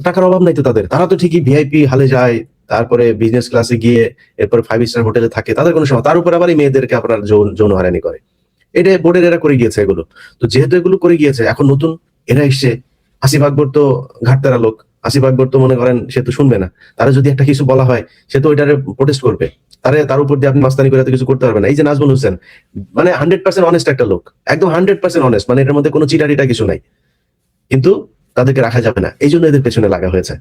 [SPEAKER 2] টাকার অভাব নাই তো তাদের, তারা তো ঠিকই ভিআইপি হালে যায়, তারপরে বিজনেস ক্লাসে গিয়ে এরপর 5 স্টার হোটেলে থাকে, তাদের কোনো সময়, তার উপর আবার এই মেয়েদেরকে আপনার যৌন হয়রানি করে। এটা বোর্ডের এরা করে গিয়েছে এগুলো। তো যেহেতু এগুলো করে গিয়েছে, এখন নতুন এরা এসছে, আসিফ আকবর তো ঘাটতারা লোক, আসিফ আকবর তো মনে করেন সে তো শুনবে না, তারা যদি একটা কিছু বলা হয় সে তো ওইটারে প্রোটেস্ট করবে, তার উপর দিয়ে আপনি মাস্তানি করে কিছু করতে পারবেন না। এই যে নাজমুল হোসেন, মানে 100% অনেস্ট একটা লোক, একদম 100% অনেস্ট, মানে এটার মধ্যে কোনো চিটারিটা কিছু নাই, কিন্তু তাদেরকে রাখা যাবে না, এই জন্য এদের পেছনে লাগা হয়েছে।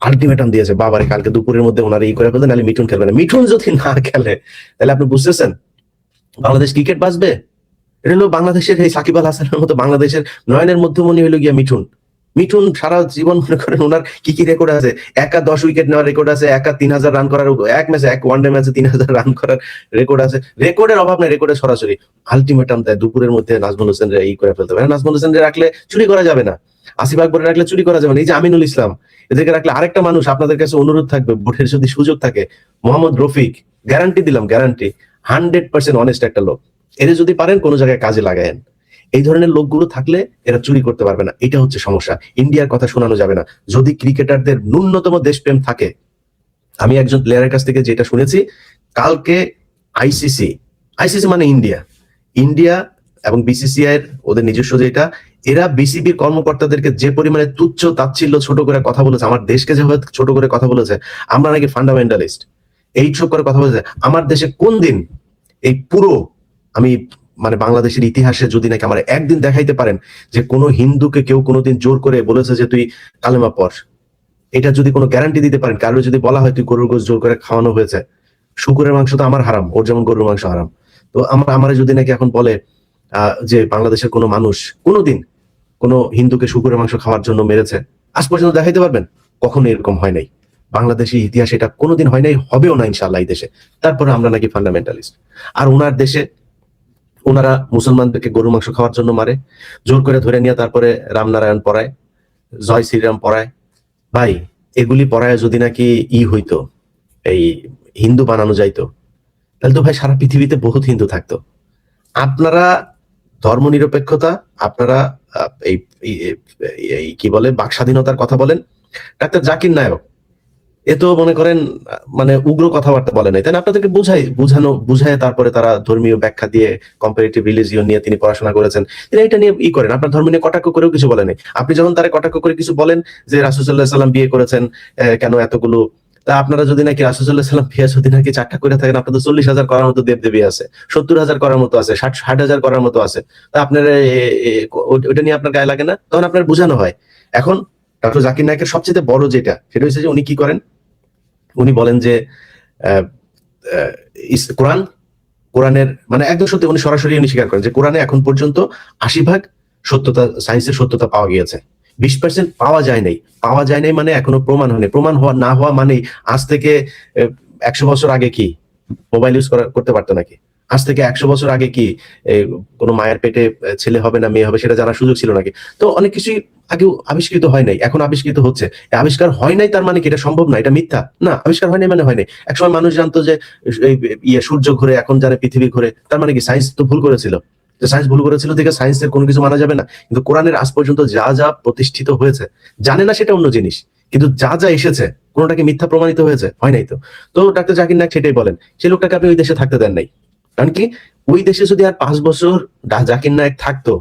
[SPEAKER 2] আলটিমেটাম দিয়েছে, বাবারে কালকে দুপুরের মধ্যে ওনারা করে ফেলতে, নাহলে মিঠুন খেলবে না। মিঠুন যদি না খেলে তাহলে আপনি বুঝতেছেন বাংলাদেশ ক্রিকেট বাঁচবে? এটা হলো বাংলাদেশের এই সাকিব আল হাসানের মতো বাংলাদেশের নয়নের মধ্যমণি হইলো গিয়া মিঠুন। মিঠুন সারা জীবন মনে করেন ওনার কি রেকর্ড আছে, একা 10 উইকেট নেওয়ার রেকর্ড আছে, একা 3,000 রান করার, এক ম্যাচে এক ওয়ানডে ম্যাচে 3,000 রান করার রেকর্ড আছে। রেকর্ডের অভাব নাই, রেকর্ডের সরাসরি আলটিমেটাম দেয় দুপুরের মধ্যে নাজমুল হোসেন এই করে ফেলতে পারে। নাজমুল হোসেন রাখলে চুরি করা যাবে না, আসিফ আকবরের রাখলে চুরি করা যাবে না, এই যে আমিনুল ইসলাম এদেরকে রাখলে। আরেকটা মানুষ আপনাদের কাছে অনুরোধ থাকবে, বোর্ডের যদি সুযোগ থাকে, মোহাম্মদ রফিক, গ্যারান্টি দিলাম, গ্যারান্টি 100% অনেস্ট একটা লোক, এরা যদি পারেন কোন জায়গায় কাজে লাগায়েন। এই ধরনের লোকগুলো থাকলে এরা চুরি করতে পারবে না, এটা হচ্ছে সমস্যা। ইন্ডিয়ার কথা শোনানো যাবে না যদি ক্রিকেটারদের ন্যূনতম দেশপ্রেম থাকে। আমি একজন প্লেয়ারের কাছ থেকে যেটা শুনেছি, কালকে আইসিসি মানে ইন্ডিয়া এবং বিসিসিআই এর ওদের নিজস্ব যেটা, এরা বিসিবির কর্মকর্তাদেরকে যে পরিমাণে তুচ্ছ তাচ্ছিল্য ছোট করে কথা বলেছে, আমার দেশকে যেভাবে ছোট করে কথা বলেছে, আমরা নাকি ফান্ডামেন্টালিস্ট, এইসব করে কথা বলেছে। আমার দেশে কোন দিন এই পুরো, আমি মানে বাংলাদেশের ইতিহাসে যদি নাকি আমার একদিন দেখাইতে পারেন যে কোনো হিন্দুকে কেউ কোনোদিন জোর করে বলেছে যে তুই কালেমা পড়, এটা যদি কোনো গ্যারান্টি দিতে পারেন, কারো যদি বলা হয় তুই গরুর গোশত জোর করে খাওয়ানো হয়েছে, শুকুরের মাংস তো আমার হারাম, ওর যেমন গরুর মাংস হারাম, তো আমার যদি নাকি এখন বলে যে বাংলাদেশের কোনো মানুষ কোনোদিন কোনো হিন্দুকে শুকুরের মাংস খাওয়ার জন্য মেরেছে, আজ পর্যন্ত দেখাইতে পারবেন? কখনো এরকম হয় নাই বাংলাদেশের ইতিহাসে, এটা কোনোদিন হয় নাই, হবেও না ইনশাআল্লাহ এই দেশে। তারপরে আমরা নাকি ফান্ডামেন্টালিস্ট, আর ওনার দেশে ওনারা মুসলমানদেরকে গরু মাংস খাওয়ার জন্য মারে, জোর করে ধরে নিয়ে তারপরে রামনারায়ণ পড়ায়, জয় শ্রীরাম পড়ায়। ভাই এগুলি পড়ায় যদি নাকি হইতো, এই হিন্দু বানানো যাইতো, তাহলে তো ভাই সারা পৃথিবীতে বহুত হিন্দু থাকতো। আপনারা ধর্ম নিরপেক্ষতা, আপনারা এই কি বলে বাক স্বাধীনতার কথা বলেন, ডাক্তার জাকির নায়ক এ তো মনে করেন মানে উগ্র কথাবার্তা বলে নাই, তাই না? আপনাদেরকে বুঝায় তারপরে তারা ধর্মীয় ব্যাখ্যা দিয়ে কম্পারেটিভ রিলিজিয়ন নিয়ে তিনি পড়াশোনা করেছেন, তিনি এটা নিয়ে করেন, আপনার ধর্ম নিয়ে কটাক্ষ করেও কিছু বলে নাই। আপনি যখন তারা কটাক্ষ করে কিছু বলেন যে রাসূল সাল্লাল্লাহু আলাইহি সাল্লাম বিয়ে করেছেন কেন এতগুলো, তা আপনারা যদি নাকি রাসূল সাল্লাল্লাহু আলাইহি সাল্লাম বিয়ে যদি নাকি 4টা করে থাকেন, আপনাদের 40,000 করার মতো দেবদেবী আছে, 70,000 করার মতো আছে, 60,000 করার মতো আছে, তা আপনার ওইটা নিয়ে আপনার গায়ে লাগে না? তখন আপনার বোঝানো হয়। এখন ডক্টর জাকির নায়কের সবচেয়ে বড় যেটা, সেটা হচ্ছে যে উনি কি করেন, উনি বলেন যে কোরআনের মানে একদম সত্যি, উনি সরাসরি উনি স্বীকার করেন যে কোরআনে এখন পর্যন্ত 80% সত্যতা, সায়েন্সের সত্যতা পাওয়া গিয়েছে, 20% পাওয়া যায় নাই মানে এখনো প্রমাণ হয়নি। প্রমাণ হওয়া না হওয়া মানে আজ থেকে 100 বছর আগে কি মোবাইল ইউজ করতে পারতো নাকি? আজ থেকে 100 বছর আগে কি কোনো মায়ের পেটে ছেলে হবে না মেয়ে হবে সেটা জানার সুযোগ ছিল নাকি? তো অনেক কিছুই আগেও আবিষ্কৃত হয় নাই, এখন আবিষ্কৃত হচ্ছে। আবিষ্কার হয় নাই তার মানে কি এটা সম্ভব না, এটা মিথ্যা না? আবিষ্কার হয় নাই মানে হয় নাই। একসময় মানুষ জানতো যে সূর্য ঘুরে, এখন জানে পৃথিবী ঘুরে, তার মানে কি সায়েন্স তো ভুল করেছিল? সায়েন্স ভুল করেছিল দেখে সায়েন্সের কোনো কিছু মানা যাবে না? কিন্তু কোরআনের আজ পর্যন্ত যা যা প্রতিষ্ঠিত হয়েছে, জানে না সেটা অন্য জিনিস, কিন্তু যা যা এসেছে কোনোটাকে মিথ্যা প্রমাণিত হয়েছে? হয় নাই তো। তো ডাক্তার জাকির নায়ক সেটাই বলেন, সেই লোকটাকে আপনি ওই দেশে থাকতে দেন নাই, কারণ কি ওই দেশে যদি আর 5 বছর জাকির নায়ক থাকতো,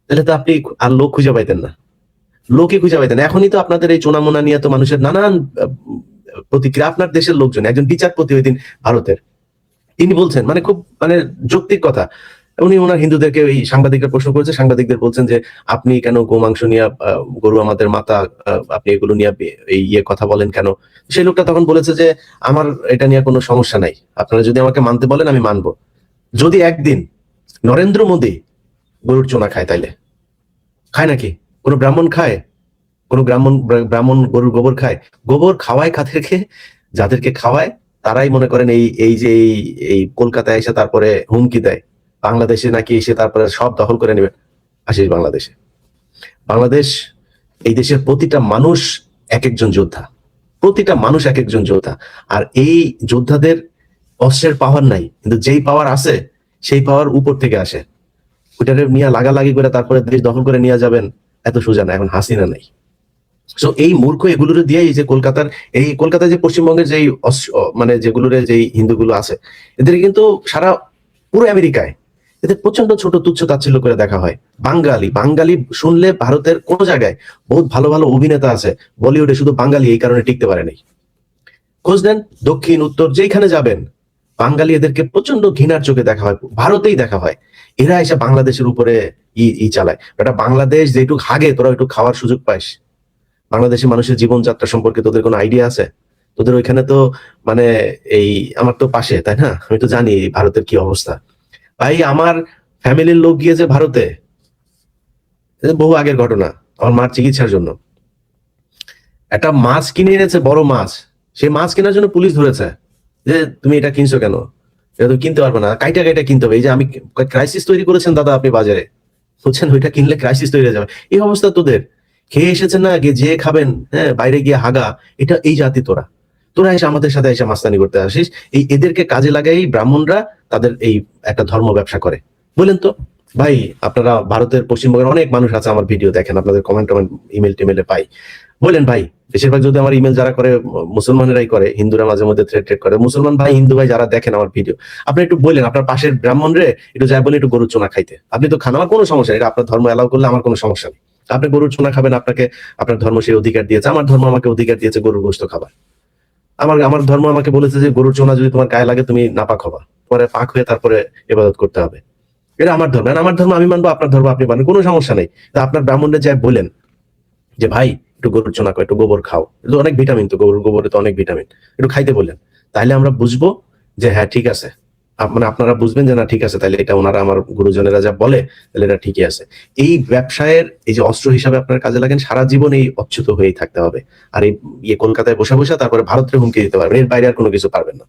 [SPEAKER 2] তাহলে তো আপনি আর লোকই খুঁজে পাইতেন। এখনই তো আপনাদের এই চোনামোনা নিয়ে তো মানুষের নানান প্রতিক্রিয়া। আপনার দেশের লোকজন, একজন বিচারপতি ওই দিন ভারতের, তিনি বলছেন মানে খুব মানে যৌক্তিক কথা, উনি ওনার হিন্দুদেরকে ওই সাংবাদিকরা প্রশ্ন করেছে, সাংবাদিকদের বলছেন যে আপনি কেন গোমাংস নিয়ে গরু আমাদের মাতা, আপনি এগুলো নিয়ে এই কথা বলেন কেন? সেই লোকটা তখন বলেছে যে আমার এটা নিয়ে কোনো সমস্যা নাই, আপনারা যদি আমাকে মানতে বলেন আমি মানবো, যদি একদিন নরেন্দ্র মোদী গরুর চোনা খায় তাইলে। খায় নাকি কোনো ব্রাহ্মণ? খায় কোনো ব্রাহ্মণ গরুর গোবর খায়? গোবর খাওয়ায় কাদেরকে? যাদেরকে খাওয়ায় তারাই মনে করেন এই এই যে এই কলকাতায় এসে তারপরে হুমকি দেয় বাংলাদেশে নাকি এসে তারপরে সব দখল করে নেবে। আসিস বাংলাদেশে, বাংলাদেশ এই দেশের প্রতিটা মানুষ এক একজন যোদ্ধা, প্রতিটা মানুষ এক একজন যোদ্ধা। আর এই যোদ্ধাদের অস্ত্রের পাওয়ার নাই, কিন্তু যেই পাওয়ার আছে সেই পাওয়ার উপর থেকে আসে। ওইটারে নিয়ে লাগালাগি করে তারপরে দেশ দখল করে নিয়ে যাবেন, এত সোজা না। এখন হাসিনা নাই। সো এই মূর্খ এগুলোর দিয়ে যে কলকাতায় যে পশ্চিমবঙ্গের যেই মানে যেগুলোর যেই হিন্দুগুলো আছে এদের কিন্তু সারা পুরো আমেরিকায় এদের প্রচন্ড ছোট তুচ্ছ তাচ্ছিল্য করে দেখা হয়। বাঙালি বাঙালি শুনলে ভারতের কোন জায়গায় বহুত ভালো ভালো অভিনেতা আছে বলিউডে, শুধু বাঙালি এই কারণে টিকতে পারে নাই। খোঁজ নেন দক্ষিণ উত্তর যেখানে যাবেন বাঙালি এদেরকে প্রচন্ড ঘৃণার চোখে দেখা হয়, ভারতেই দেখা হয়। এরা এসে বাংলাদেশের উপরে চালায়। এটা বাংলাদেশ যেটুক হাগে তোরা একটু খাওয়ার সুযোগ পাইস। বাংলাদেশের মানুষের জীবনযাত্রা সম্পর্কে তোদের কোনো আইডিয়া আছে? তোদের ওইখানে তো মানে এই আমার তো পাশে, তাই না? আমি তো জানি ভারতের কি অবস্থা। ভাই আমার ফ্যামিলির লোক গিয়েছে ভারতে, বহু আগের ঘটনা, আমার মার চিকিৎসার জন্য। একটা মাছ কিনে এনেছে, বড় মাছ। সেই মাছ কেনার জন্য পুলিশ ধরেছে যে তুমি এটা কিনছো কেন? এটা তুমি কিনতে পারবে না, কাইটা কাইটা কিনতে হবে। এই যে আমি ক্রাইসিস তৈরি করেছেন দাদা আপনি বাজারে, বুঝছেন? ওইটা কিনলে ক্রাইসিস তৈরি হয়ে যাবে। এই অবস্থা তোদের। খেয়ে এসেছেন না, যে খাবেন, হ্যাঁ বাইরে গিয়ে হাগা, এটা এই জাতি তোরা। তোরা এসে আমাদের সাথে এসে মাস্তানি করতে আসিস। এদেরকে কাজে লাগাই ব্রাহ্মণরা তাদের এই একটা ধর্ম ব্যবসা করে। বলেন তো ভাই, আপনারা ভারতের পশ্চিমবঙ্গের অনেক মানুষ আছে আমার ভিডিও দেখেন, আপনাদের কমেন্ট ইমেল টিমেলে পাই। বলেন ভাই, বেশিরভাগ যদি আমার ইমেল যারা করে মুসলমানেরাই করে, হিন্দুরা মাঝে মধ্যে থ্রেড করে। মুসলমান ভাই হিন্দু ভাই যারা দেখেন আমার ভিডিও, আপনি একটু বললেন আপনার পাশের ব্রাহ্মণ রে একটু যাই বলে একটু গরুর চোনা খাইতে। আপনি তো খান, আমার কোনো সমস্যা নেই, এটা আপনার ধর্ম এলাও করলে আমার কোনো সমস্যা নেই। আপনি গরুর চোনা খাবেন, আপনাকে আপনার ধর্ম সেই অধিকার দিয়েছে। আমার ধর্ম আমাকে অধিকার দিয়েছে গরুর গোশত খাবার। আমার ধর্ম আমাকে বলেছে যে গরুর চোনা যদি তোমার গায়ে লাগে তুমি নাপাক হবা, পরে পাক হয়ে তারপরে ইবাদত করতে হবে। এটা আমার ধর্ম, আমার ধর্ম আমি মানবো, আপনার ধর্ম আপনি মানবেন, কোনো সমস্যা নেই। তা আপনার ব্রাহ্মণরা যাই বলেন যে ভাই একটু গরুর চোনা খাও, একটু গোবর খাও, এটা অনেক ভিটামিন, তো গরুর গোবরে তো অনেক ভিটামিন, একটু খাইতে বললেন। তাহলে আমরা বুঝবো যে হ্যাঁ ঠিক আছে, মানে আপনারা বুঝবেন যে না ঠিক আছে, তাহলে এটা ওনারা আমার গুরুজনেরা যা বলে তাহলে এটা ঠিকই আছে। এই ব্যবসায়ের এই যে অস্ত্র হিসাবে আপনার কাজে লাগেন, সারা জীবন এই অচ্যুত হয়েই থাকতে হবে। আর এই কলকাতায় বসে বসে তারপরে ভারতের হুমকি দিতে পারবেন, এর বাইরে আর কোনো কিছু পারবেন না।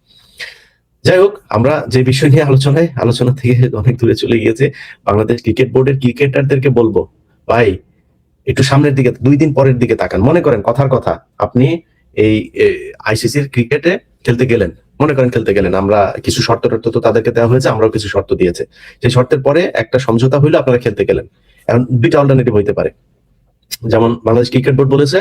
[SPEAKER 2] যাই হোক, আমরা যে বিষয় নিয়ে আলোচনা থেকে অনেক দূরে চলে গিয়েছে। বাংলাদেশ ক্রিকেট বোর্ডের ক্রিকেটারদেরকে বলবো, ভাই একটু সামনের দিকে, 2 দিন পরের দিকে তাকান। মনে করেন কথার কথা, আপনি এই আইসিসির ক্রিকেটে খেলতে গেলেন, মনে করেন খেলতে গেলেন, আমরা কিছু শর্ত তো তাদেরকে দেওয়া হয়েছে, আমরাও কিছু শর্ত দিয়েছে। সেই শর্তের পরে একটা সমঝোতা হইলো, আপনারা খেলতে গেলেন। এখন 2টা অল্টারনেটিভ হইতে পারে। যেমন বাংলাদেশ ক্রিকেট বোর্ড বলেছে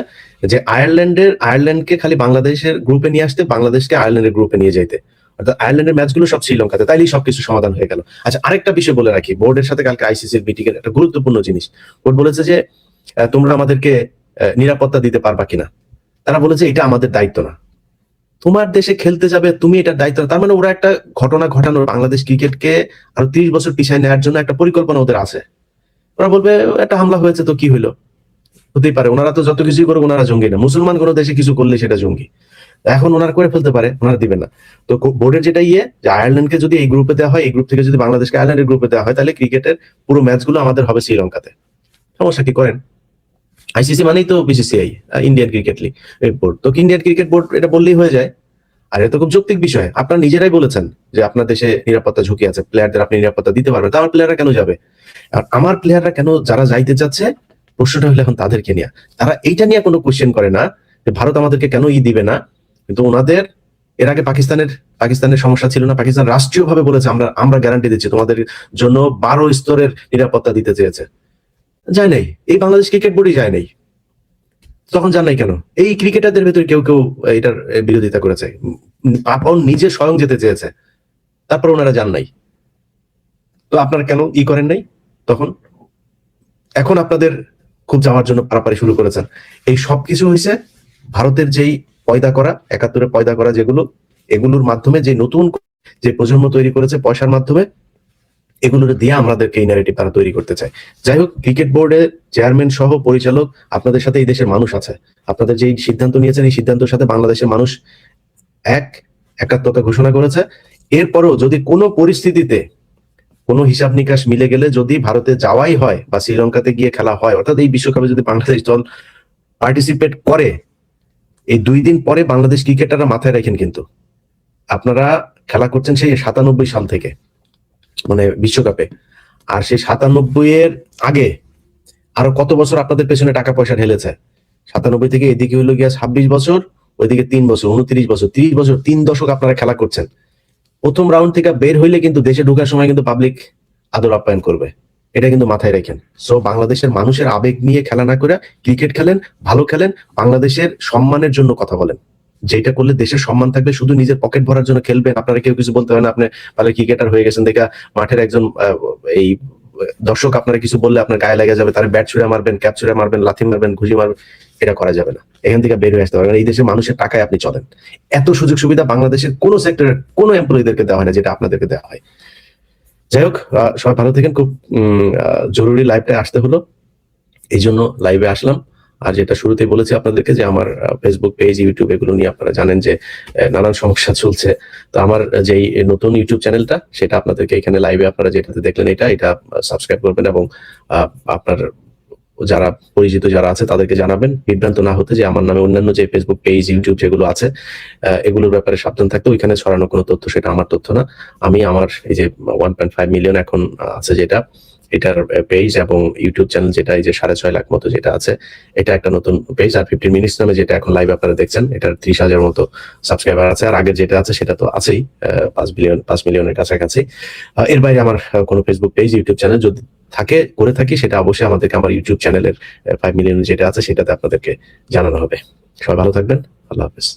[SPEAKER 2] যে আয়ারল্যান্ডকে খালি বাংলাদেশের গ্রুপে নিয়ে আসতে, বাংলাদেশকে আয়ারল্যান্ডের গ্রুপে নিয়ে যাইতে, অর্থাৎ আয়ারল্যান্ডের ম্যাচগুলো সব শ্রীলঙ্কাতে, তাইলেই সবকিছু সমাধান হয়ে গেল। আচ্ছা, আরেকটা বিষয় বলে রাখি, বোর্ডের সাথে কালকে আইসিসির মিটিং এর একটা গুরুত্বপূর্ণ জিনিস। বোর্ড বলেছে যে তোমরা আমাদেরকে নিরাপত্তা দিতে পারবা কিনা। তারা বলেছে এটা আমাদের দায়িত্ব না, তোমার দেশে খেলতে যাবে তুমি, এটার দায়িত্ব না। তার মানে ওরা একটা ঘটনা ঘটানোর, বাংলাদেশ ক্রিকেটকে আরো 30 বছর পিছায় নেওয়ার জন্য একটা পরিকল্পনা ওদের আছে। ওরা বলবে একটা হামলা হয়েছে তো কি হইলো, হতেই পারে। ওনারা তো যত কিছুই করুক ওনারা জঙ্গি না, মুসলমান কোনো দেশে কিছু করলে সেটা জঙ্গি। এখন ওনারা করে ফেলতে পারে, ওনারা দিবেন না। তো বোর্ডের যেটা যে আয়ারল্যান্ডকে যদি এই গ্রুপে দেওয়া হয়, এই গ্রুপ থেকে যদি বাংলাদেশকে আয়ারল্যান্ডের গ্রুপে দেওয়া হয়, তাহলে ক্রিকেটের পুরো ম্যাচগুলো আমাদের হবে শ্রীলঙ্কাতে। সমস্যা কি করেন? আইসিসি মানেই তো BCCI, Indian cricket league board. তো ইন্ডিয়ান ক্রিকেট বোর্ড এটা বললেই হয়ে যায়। আর এটা তো খুব যৌক্তিক বিষয়। আপনারা নিজেরাই বলেছেন যে আপনার দেশে নিরাপত্তা ঝুঁকি আছে, প্লেয়ারদের আপনি নিরাপত্তা দিতে পারবেন, তো আমার প্লেয়াররা কেন যাবে? আর আমার প্লেয়াররা কেন যারা যাইতে চাচ্ছে, প্রশ্নটা হলো এখন তাদেরকে নিয়ে। তারা এইটা নিয়ে কোনো কোশ্চেন করে না যে ভারত আমাদেরকে কেন দিবে না। কিন্তু ওনাদের এর আগে পাকিস্তানের সমস্যা ছিল না, পাকিস্তান রাষ্ট্রীয়ভাবে বলেছে আমরা গ্যারান্টি দিচ্ছি, তোমাদের জন্য 12 স্তরের নিরাপত্তা দিতে চেয়েছে, যায় নাই। এই বাংলাদেশ ক্রিকেট বোর্ডই যায় নাই, তখন যান নাই কেন? এই ক্রিকেটারদের ভেতরে কেউ কেউ এটার বিরোধিতা করেছে, আপন নিজে স্বয়ং যেতে চেয়েছে, তারপর ওনারা যান নাই। তো আপনারা কেন করেন নাই তখন? এখন আপনাদের খুব যাওয়ার জন্য পারাপারি শুরু করেছেন। এই সবকিছু হয়েছে ভারতের যেই পয়দা করা, 71-এ পয়দা করা যেগুলো, এগুলোর মাধ্যমে যে নতুন যে প্রজন্ম তৈরি করেছে পয়সার মাধ্যমে, এগুলো দিয়ে আমাদেরকে এই ন্যারেটিভ তারা তৈরি করতে চায়। যাই হোক, ক্রিকেট বোর্ডের চেয়ারম্যান সহ পরিচালক, আপনাদের সাথে এই দেশের মানুষ আছে। আপনাদের যে সিদ্ধান্ত নিয়েছেন, এই সিদ্ধান্তের সাথে বাংলাদেশের মানুষ একাত্মতা ঘোষণা করেছে। এরপরও যদি কোনো পরিস্থিতিতে কোনো হিসাব নিকাশ মিলে গেলে যদি ভারতে যাওয়াই হয় বা শ্রীলঙ্কাতে গিয়ে খেলা হয়, অর্থাৎ এই বিশ্বকাপে যদি বাংলাদেশ দল পার্টিসিপেট করে, এই 2 দিন পরে বাংলাদেশ ক্রিকেটাররা মাথায় রাখেন, কিন্তু আপনারা খেলা করছেন সেই 97 সাল থেকে, মানে বিশ্বকাপে। আর সেই 97 এর আগে আরো কত বছর আপনাদের পেছনে টাকা পয়সা ঢেলেছে। 97 থেকে এদিকে হইলো গিয়া 26 বছর, ওইদিকে 3 বছর, 29 বছর, 30 বছর, 3 দশক আপনারা খেলা করছেন। প্রথম রাউন্ড থেকে বের হইলে কিন্তু দেশে ঢোকার সময় কিন্তু পাবলিক আদর আপ্যায়ন করবে, এটা কিন্তু মাথায় রাখেন। সো বাংলাদেশের মানুষের আবেগ নিয়ে খেলা না করে ক্রিকেট খেলেন, ভালো খেলেন, বাংলাদেশের সম্মানের জন্য কথা বলেন। যেটা করলে দেশের সম্মান থাকবে। শুধু নিজের পকেট ভরার জন্য খেলবেন, আপনারা কেউ কিছু বলতে হয় না। আপনি ভালো ক্রিকেটার হয়ে গেছেন দেখা মাঠের একজন এই দর্শক আপনারা কিছু বললে আপনার গায়ে লেগে যাবে, তার ব্যাট ছুড়ে মারবেন, ক্যাপ ছুড়ে মারবেন, লাথি মারবেন, ঘুষি মারবেন, এটা করা যাবে না। এখান থেকে বের হয়ে আসতে হবে। এই দেশের মানুষের টাকায় আপনি চলেন। এত সুযোগ সুবিধা বাংলাদেশের কোনো সেক্টরের কোনো এমপ্লয়ীদেরকে দেওয়া হয় না যেটা আপনাদেরকে দেওয়া হয়। যাই হোক, সবাই ভালো থাকেন। খুব জরুরি লাইভটা আসতে হলো, এই জন্য লাইভে আসলাম। আর যেটা শুরুতেই বলেছি আপনাদেরকে যে আমার ফেসবুক পেজ, ইউটিউব এগুলো নিয়ে আপনারা জানেন যে নানান সমস্যা চলছে। তো আমার যেই নতুন ইউটিউব চ্যানেলটা, সেটা আপনাদেরকে এখানে লাইভে আপনারা যেটাতে দেখলেন এটা সাবস্ক্রাইব করবেন এবং আপনার যারা পরিচিত যারা আছে তাদেরকে জানাবেন, বিভ্রান্ত না হতে, যে আমার নামে অন্যান্য যে ফেসবুক পেজ, ইউটিউব যেগুলো আছে এগুলোর ব্যাপারে সাবধান থাকতে। ওইখানে ছড়ানো কোনো তথ্য সেটা আমার তথ্য না। আমি আমার এই যে 1.5 মিলিয়ন এখন আছে যেটা, এটার পেজ এবং ইউটিউব চ্যানেল যেটা এই যে 6.5 লাখ মতো যেটা আছে, এটা একটা নতুন পেজ। আর 15 মিনিটস নামে যেটা এখন লাইভ আপনারা দেখছেন, এটার 30,000 মতো সাবস্ক্রাইবার আছে। আর আগের যেটা আছে সেটা তো আছেই 5 মিলিয়নের কাছাকাছি। এর বাইরে আমার কোনো ফেসবুক পেজ, ইউটিউব চ্যানেল যদি করে থাকি, সেটা অবশ্যই আমাদেরকে আমার ইউটিউব চ্যানেলের 5 মিলিয়ন যেটা আছে সেটাতে আপনাদেরকে জানানো হবে। সবাই ভালো থাকবেন। আল্লাহ হাফেজ।